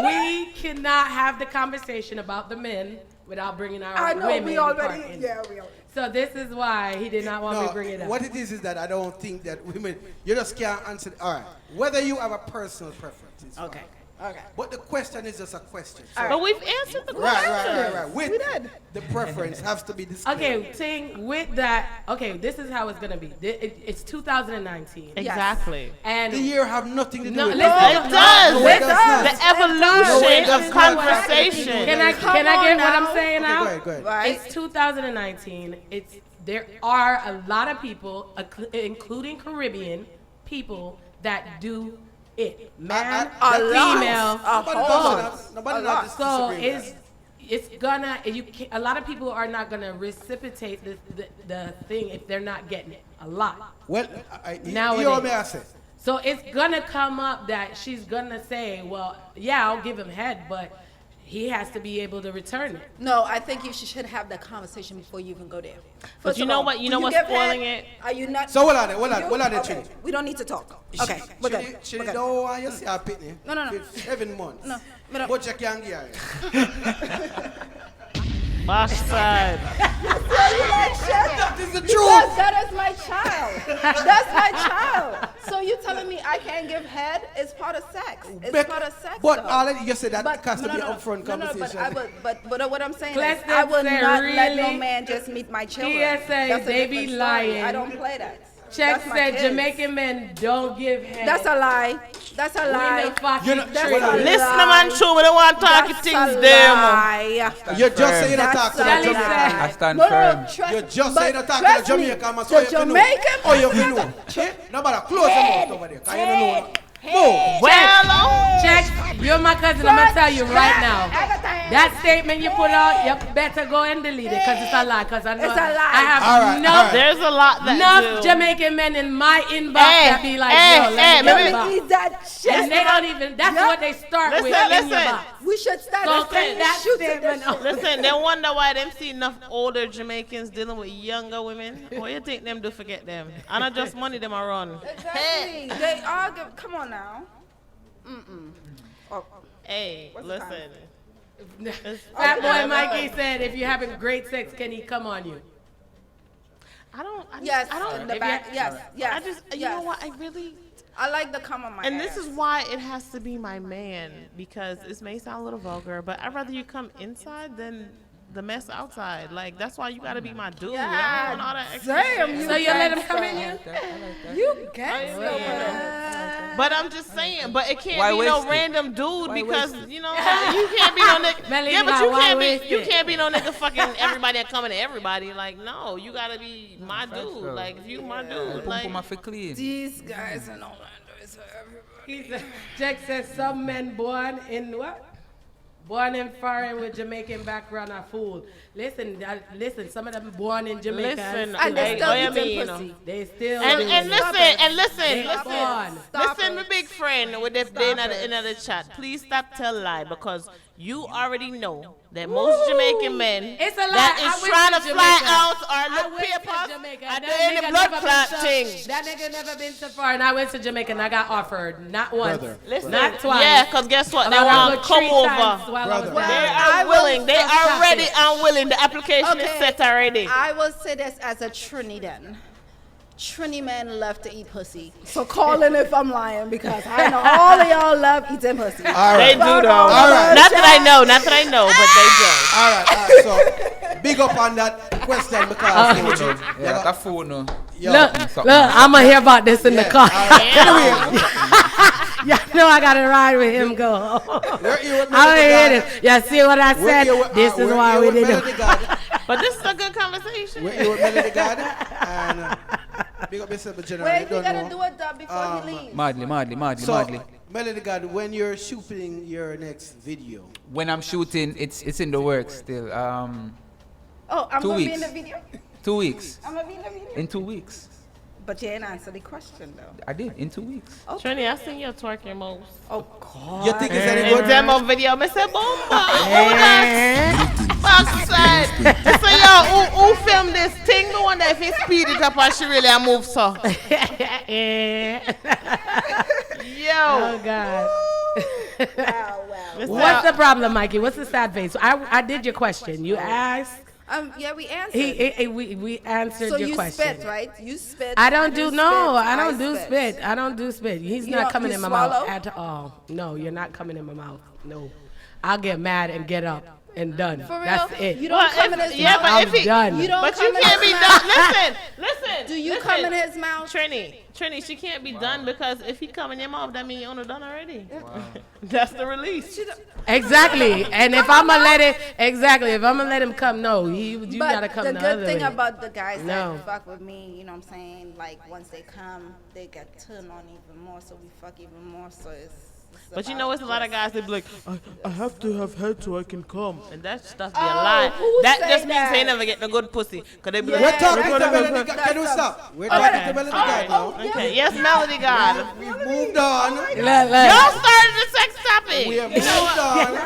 We cannot have the conversation about the men without bringing our I know women we part already. in. Yeah, we already. So this is why he did not want me to bring it up. What it is that I don't think that women, you just can't answer. All right, whether you have a personal preference, it's Okay. fine. Okay. But the question is just a question. But we've answered the question. Right. With the preference has to be disclaimed. Okay, Ting, with that, okay, this is how it's going to be. It's 2019. Exactly. And the year have nothing to do with It does. The evolution of conversation. Can I get what I'm saying now? Go ahead. It's 2019. There are a lot of people, including Caribbean people, that do it. Man, female, both. Nobody not So disagreeing with it's gonna. A lot of people are not gonna reciprocate the thing if they're not getting it. A lot. Well, nowadays. So it's gonna come up that she's gonna say, well, yeah, I'll give him head, but he has to be able to return it. No, I think you should have that conversation before you even go there. But you know what? You know what's spoiling it? Are you not? So what are they? Okay. We don't need to talk. Okay, we're good. She don't want you to see her pitney. No. 7 months. No. But you can't get her. Bastard. You like shit? That is the truth. Because that is my child. That's my child. So you telling me I can't give head? It's part of sex. It's part of sex. But already you said that has to be upfront conversation. But what I'm saying Let's is I will not really let no man just meet my children. PSA, they be lying. I don't play that. Check said Jamaican men don't give head. That's a lie. That's a lie. Listen, man, true. We don't want to talk things there. You just say that talk to the Jamaican. I stand firm. You just say that talk to the Jamaican man, so you can know. Oh, you can know. Nobody close your mouth over there, because you don't know. Well, check. You're my cousin. I'm gonna tell you right now. That statement you put out, you better go and delete it because it's a lie. Because I know it's a lie. I have There's a lot that enough Jamaican men in my inbox that be like, yo, let me eat that shit. And they don't even. That's what they start with. Listen. We should start that statement. Listen, they wonder why them see enough older Jamaicans dealing with younger women. What you think them do forget them? And not just money them around. Exactly. They argue. Come on now. Oh. Hey, listen. Fat boy Mikey said, if you're having great sex, can he come on you? I don't. Yes. In the back. Yes. I just. You know what? I like the come on my And ass. this is why it has to be my man, because this may sound a little vulgar, but I'd rather you come inside than the mess outside. Like, that's why you gotta be my dude. Yeah, I'm doing all that extra damn, shit. So you let him come in you? You gangsta. But I'm just saying, but it can't Why be no waste it? random dude Why because waste it? you know you can't be no nigga. Melody, Yeah, but why you can't be no nigga fucking everybody that coming to everybody. Like, no, you gotta be my dude. Like, if you my dude, like clean. These guys in Orlando is for everybody. Jack says some men born in what? Born in foreign with Jamaican background are fool. Listen, some of them born in Jamaica. Listen, and they still eating pussy. They still listen, my big friend with this day in the chat. Please stop tell lie because you already know that most Jamaican men that is trying to fly out or look papers are doing the blood clot thing. That nigga never been so far, and I went to Jamaica and I got offered not once, not twice. Yeah, because guess what? They want to come over. They are willing. They are ready and willing. The application is set already. I will say this as a Trinidad. Trini men love to eat pussy. So call in if I'm lying because I know all of y'all love eating pussy. They do though. Not that I know, but they do. All right. So big up on that question because look, I'm gonna hear about this in the car. Yeah, know I gotta ride with him. Go. I'm gonna hear this. Yeah, see what I said? This is why we did it. But this is a good conversation. We're with MelodyGad and big up yourself, General. Wait, we gotta do it before he leaves. Madly. MelodyGad, when you're shooting your next video? When I'm shooting, it's in the works still. I'm 2 gonna weeks. be in the video? 2 weeks. I'm gonna be in the video? In 2 weeks. But you didn't answer the question though. I did, in 2 weeks. Trini, I seen you twerking most. Oh God. You think it's any good? Demo video, Mr. Bomba. Backside. So yo, who filmed this thing? The one that if he speed it up and she really move so. Yo. Oh God. Wow. What's the problem, Mikey? What's the sad face? I did your question. You asked. Yeah, we answered. We answered your question. So you spit, right? You spit. I don't do spit. I don't do spit. He's not coming in my mouth at all. No, you're not coming in my mouth. No. I'll get mad and get up and done. For real? That's it. You don't come in his mouth. Yeah, but if he done. You don't but come you in can't his be mouth. done. Listen. Do you come in his mouth? Trini, she can't be done because if he come in your mouth, that means you own done already. Wow. That's the release. Exactly. And if I'm gonna let him come, no, you gotta come the other way. But the good thing about the guys No. that fuck with me, you know what I'm saying? Like once they come, they get turned on even more, so we fuck even more. So it's But you know, it's a lot of guys that be like, I have to have head so I can come. And that stuff be a Oh, lie. who That say just means that? they never get no good pussy. Cause they be like, We're talking "We're to gonna have Melody her." God. Can you stop? We're talking to Melody God now. Okay, yes, Melody God. We've moved on. Y'all started the sex topic. We have You know moved what? on.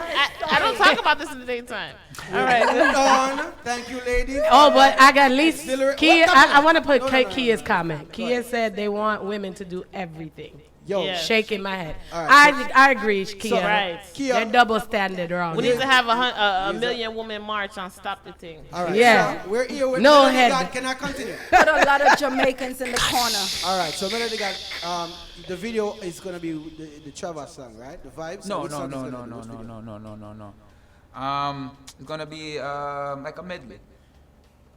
I don't talk about this in the daytime. All Moved right. on. Thank you, ladies. Oh, but I got at least Distillery- Kia. What I want to put No. Kia's comment. Kia said they want women to do everything. Yo. Yeah. Shaking my head. All right, I agree, Kia. right. Kia- They're double standard wrong. We need to have a million woman march on Stop the Thing. All right. Yeah. So we're here with No Melody head. God. Can I continue? Put a lot of Jamaicans in the corner. All right. So Melody God, the video is gonna be the Trevor song, right? The vibes. No, Which no, song is no, gonna no, be? no, Which no, video? no. It's gonna be like a medley.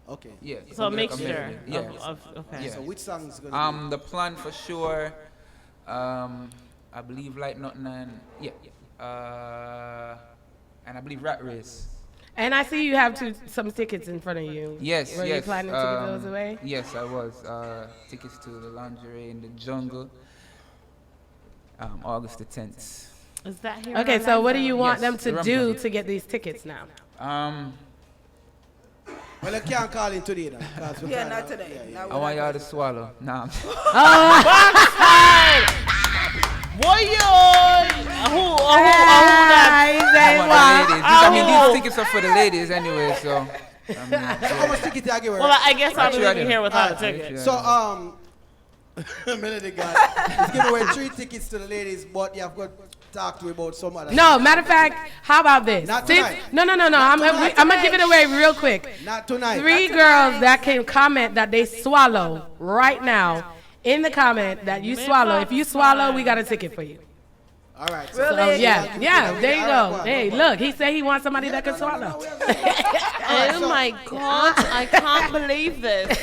Okay. Yeah. So a it'll be like mixture. medley. Yeah. Okay. Yeah. So which song is gonna be? The plan for sure. I believe Like Nothing and and I believe Rat Race. And I see you have some tickets in front of you. Yes, Were yes. you planning to give those away? Yes, I was. Tickets to the Lingerie in the Jungle. August the 10th. Is that here? Okay, so what do you want Yes, them to the do Rum to get these tickets now? Well, I can't call in today then. Yeah, not today. Yeah. I want y'all to swallow. Nah. Boy, who that? I mean, these tickets are for the ladies anyway, so. How much tickets I give her? Well, I guess I'll Actually, be here without a ticket. So, Melody God is giving away 3 tickets to the ladies, but you have got to talk to her about some other. No, matter of fact, how about this? Not tonight. No. I'm gonna give it away real quick. Not tonight. 3 girls that can comment that they swallow right now in the comment that you swallow. If you swallow, we got a ticket for you. All right. So, yeah, there you go. Hey, look, he said he wants somebody that can swallow. Oh my God, I can't believe this.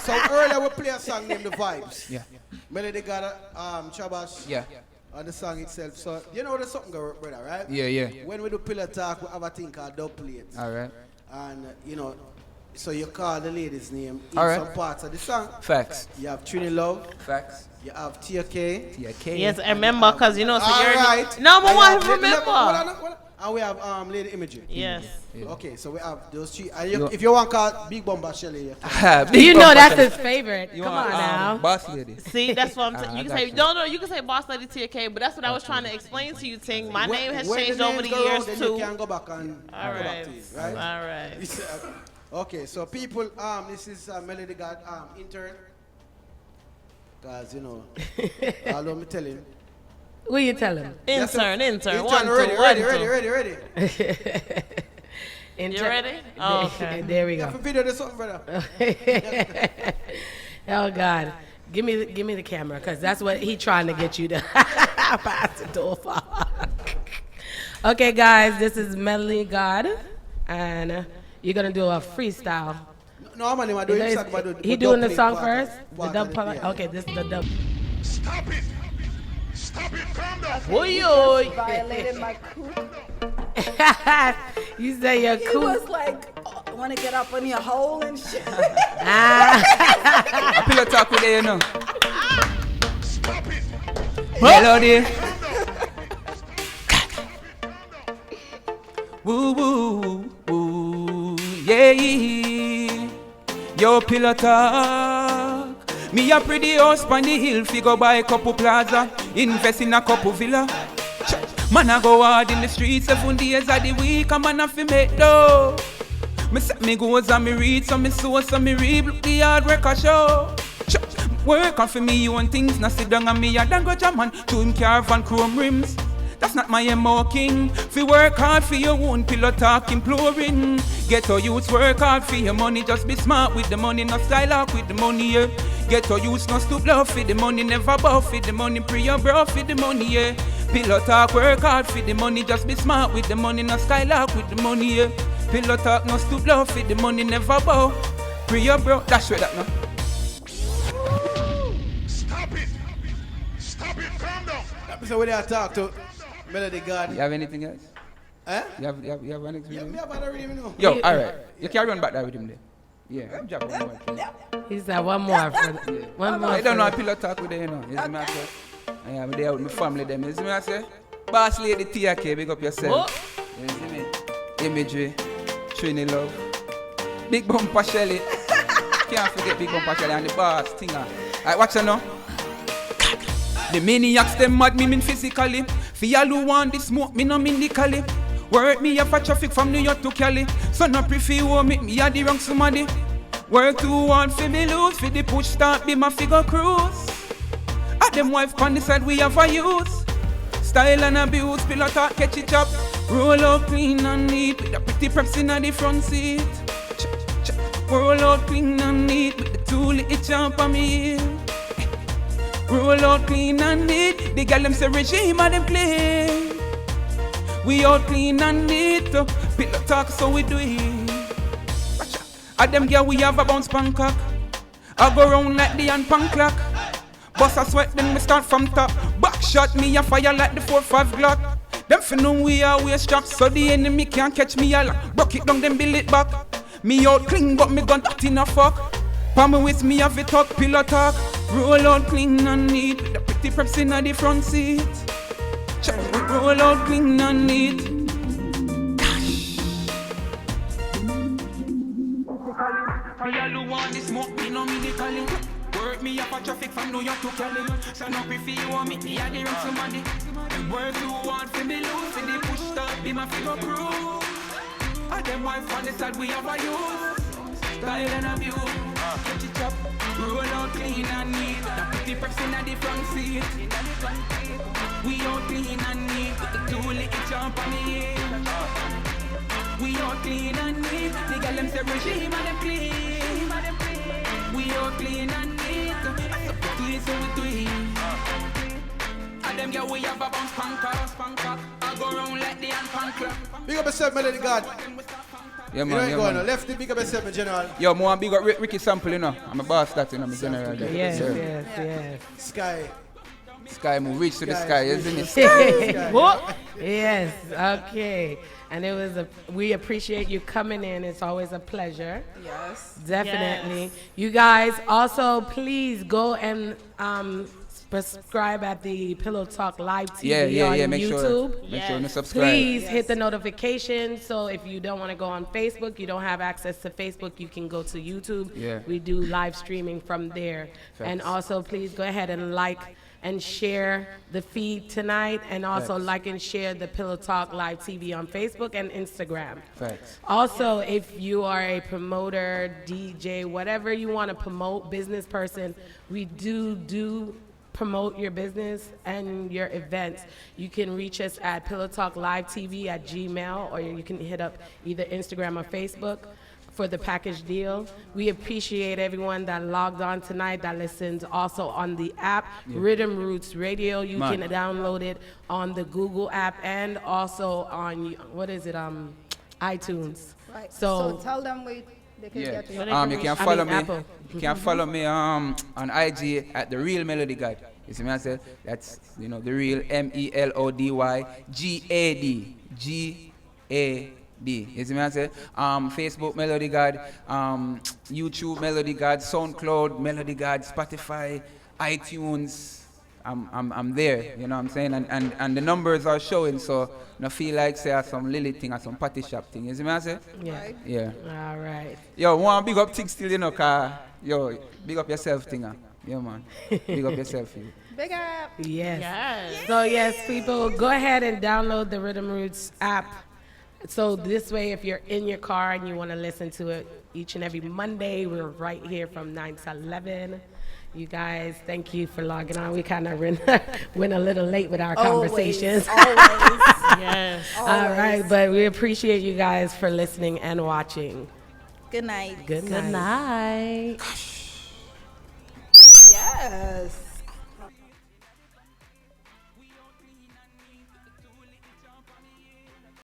So earlier we play a song named The Vibes. Yeah. Melody got Chabash. Yeah. On the song itself. So you know there's something going, brother, right? Yeah. When we do Pillow Talk, we have a thing called dub plates. All right. And so you call the lady's name in All right. some parts of the song. Facts. You have Trini Love. Facts. You have TK. Yes, I remember, because you know, so All you're right. number And one, you have- remember. hold on. And we have Lady Imagery. Yes. Yeah. Okay, so we have those 3. And if you want to call Big Bomba Shelly, you can. You know that's his favorite. Come on now. Boss Lady. See, that's what I'm saying. You can say, you. no, you can say Boss Lady TK, but that's what I was trying to explain to you, Ting. My name has When changed the over names the go years, round, then too. You can go back and All go back right. to it, right? All right. Okay, so people, this is Melody God intern. Because, although me tell him. What you tell him? Intern. Intern, One, ready. two. You ready? Oh, okay. There we You go. have a video or something, brother? Oh God, give me the camera, cause that's what he trying to get you to pass it over. Okay, guys, this is MelodyGad, and you're gonna do a freestyle. No, I'm going to do it. He doing the song first? The dub part? Okay, this is the dub. Stop it. Stop it. Calm down. Violated my cool. You say you're He cool. was like, want to get up on your hole and shit. A Pillow Talk with you, Stop it. Melody. Woo, woo, woo, yeah. Yo, Pillow Talk. Me a pretty house on the hill, figure buy a couple plaza, invest in a couple villa. Man I go hard in the streets 7 days of the week, a man a fi make dough. Me set me goals and me read, so me sow, so me reap, look the hard work a show. Work on for me own things, now sit down and me a dan go jam man, to him carve and chrome rims. That's not my MO king. Fi work hard for your own, Pillow Talk imploring. Get your youths work hard for your money, just be smart with the money, not style out with the money, yeah. Get your youths not stoop low for the money, never bow for the money, pray your bro for the money, yeah. Pillow Talk work hard for the money, just be smart with the money, not style out with the money, yeah. Pillow Talk not stoop low for the money, never bow, pray your bro, that's right that now. Stop it. Stop it. Calm down. So when I talk to MelodyGad. You have anything else? Eh? You have an experience? Yeah, me have already even know. Yo, alright. You carry on back there with him there. Yeah, I'm dropping one more. He said one more. One more. I don't know, I Pillow Talk with you, you know. It's my first. I'm there with my family them. You see me I say? Boss lady TK, big up yourself. You see me? Imagery, Trini Love, Big Bumper Shelly. Can't forget Big Bumper Shelly and the boss Tinger. Alright, watch her now. The maniacs them mad me mean physically. For y'all who want the smoke, me no mean the cali. Work me up for traffic from New York to Cali. So no prefer who meet me at the wrong somebody. Work too hard for me lose. For the push start be my figure cruise. At them wife on the side we have a use. Style and abuse, pillow talk, catch it up. Roll out clean and neat with the pretty preps in the front seat. Roll out clean and neat with the two little jump on me. Roll out clean and neat. The girl them say regime and them play. We out clean and neat. Pillow talk so we do it. At them girl we have a bounce Bangkok. I go round like the hand pan clock. Bust a sweat then we start from top. Back shot me a fire like the 4-5 Glock. Them fi know we are waist straps, so the enemy can't catch me a lock. Broke it down then build it back. Me out clean but me gun that in a fuck. Pa me with me have it talk, pillow talk. Roll out clean and neat with the pretty preps in the front seat. Roll out clean and neat. For y'all who want this smoke, me no medically. Work me up a traffic from New York to Cali. So no prefer you want me at the wrong somebody. Work too hard for me lose. In the push start be my figure crew. And them wife on the side we have a use. Style and abuse. Catch it up. Roll out clean and neat. The pretty person at the front seat. We out clean and neat. With the two little jump on the head. We out clean and neat. The girl them say regime and them clean. We out clean and neat. I support to it so we do it. And them girl we have a bounce panka. I go round like the hand panka. Big up yourself, MelodyGad. Yeah, man, you ain't left the big up yourself, General. Yo, more big up Ricky Sample, you know. I'm a boss that, you know, my General. Yes. Sky move, reach to the sky, isn't it? Sky. What? Yes, okay. And we appreciate you coming in. It's always a pleasure. Yes. Definitely. Yes. You guys also please go and subscribe at the Pillow Talk Live TV on make YouTube. Make sure you subscribe. Please hit the notification. So if you don't want to go on Facebook, you don't have access to Facebook, you can go to YouTube. Yeah. We do live streaming from there. Facts. And also please go ahead and like and share the feed tonight, and also like and share the Pillow Talk Live TV on Facebook and Instagram. Facts. Also, if you are a promoter, DJ, whatever you want to promote, business person, we do promote your business and your events. You can reach us at PillowTalkLiveTV at Gmail, or you can hit up either Instagram or Facebook for the package deal. We appreciate everyone that logged on tonight, that listens also on the app, Rhythm Roots Radio. You can download it on the Google app and also on, iTunes. Right. So tell them they can get you. You can follow me. You can follow me on IG at The Real MelodyGad. You see me I say? That's, The Real MELODYGAD. You see me I say? Facebook MelodyGad, YouTube MelodyGad, SoundCloud MelodyGad, Spotify, iTunes. I'm there, you know what I'm saying? And the numbers are showing, so no feel like say some lily thing or some party shop thing. You see me I say? Yeah. All right. Yo, one big up thing still, car. Yo, big up yourself thing. Yeah, man. Big up yourself, you. Big up. Yes. So yes, people, go ahead and download the Rhythm Roots app. So this way, if you're in your car and you want to listen to it each and every Monday, we're right here from 9 to 11. You guys, thank you for logging on. We kind of went a little late with our conversations. Always. Yes. All right, but we appreciate you guys for listening and watching. Good night. Good night. Good night. Yes.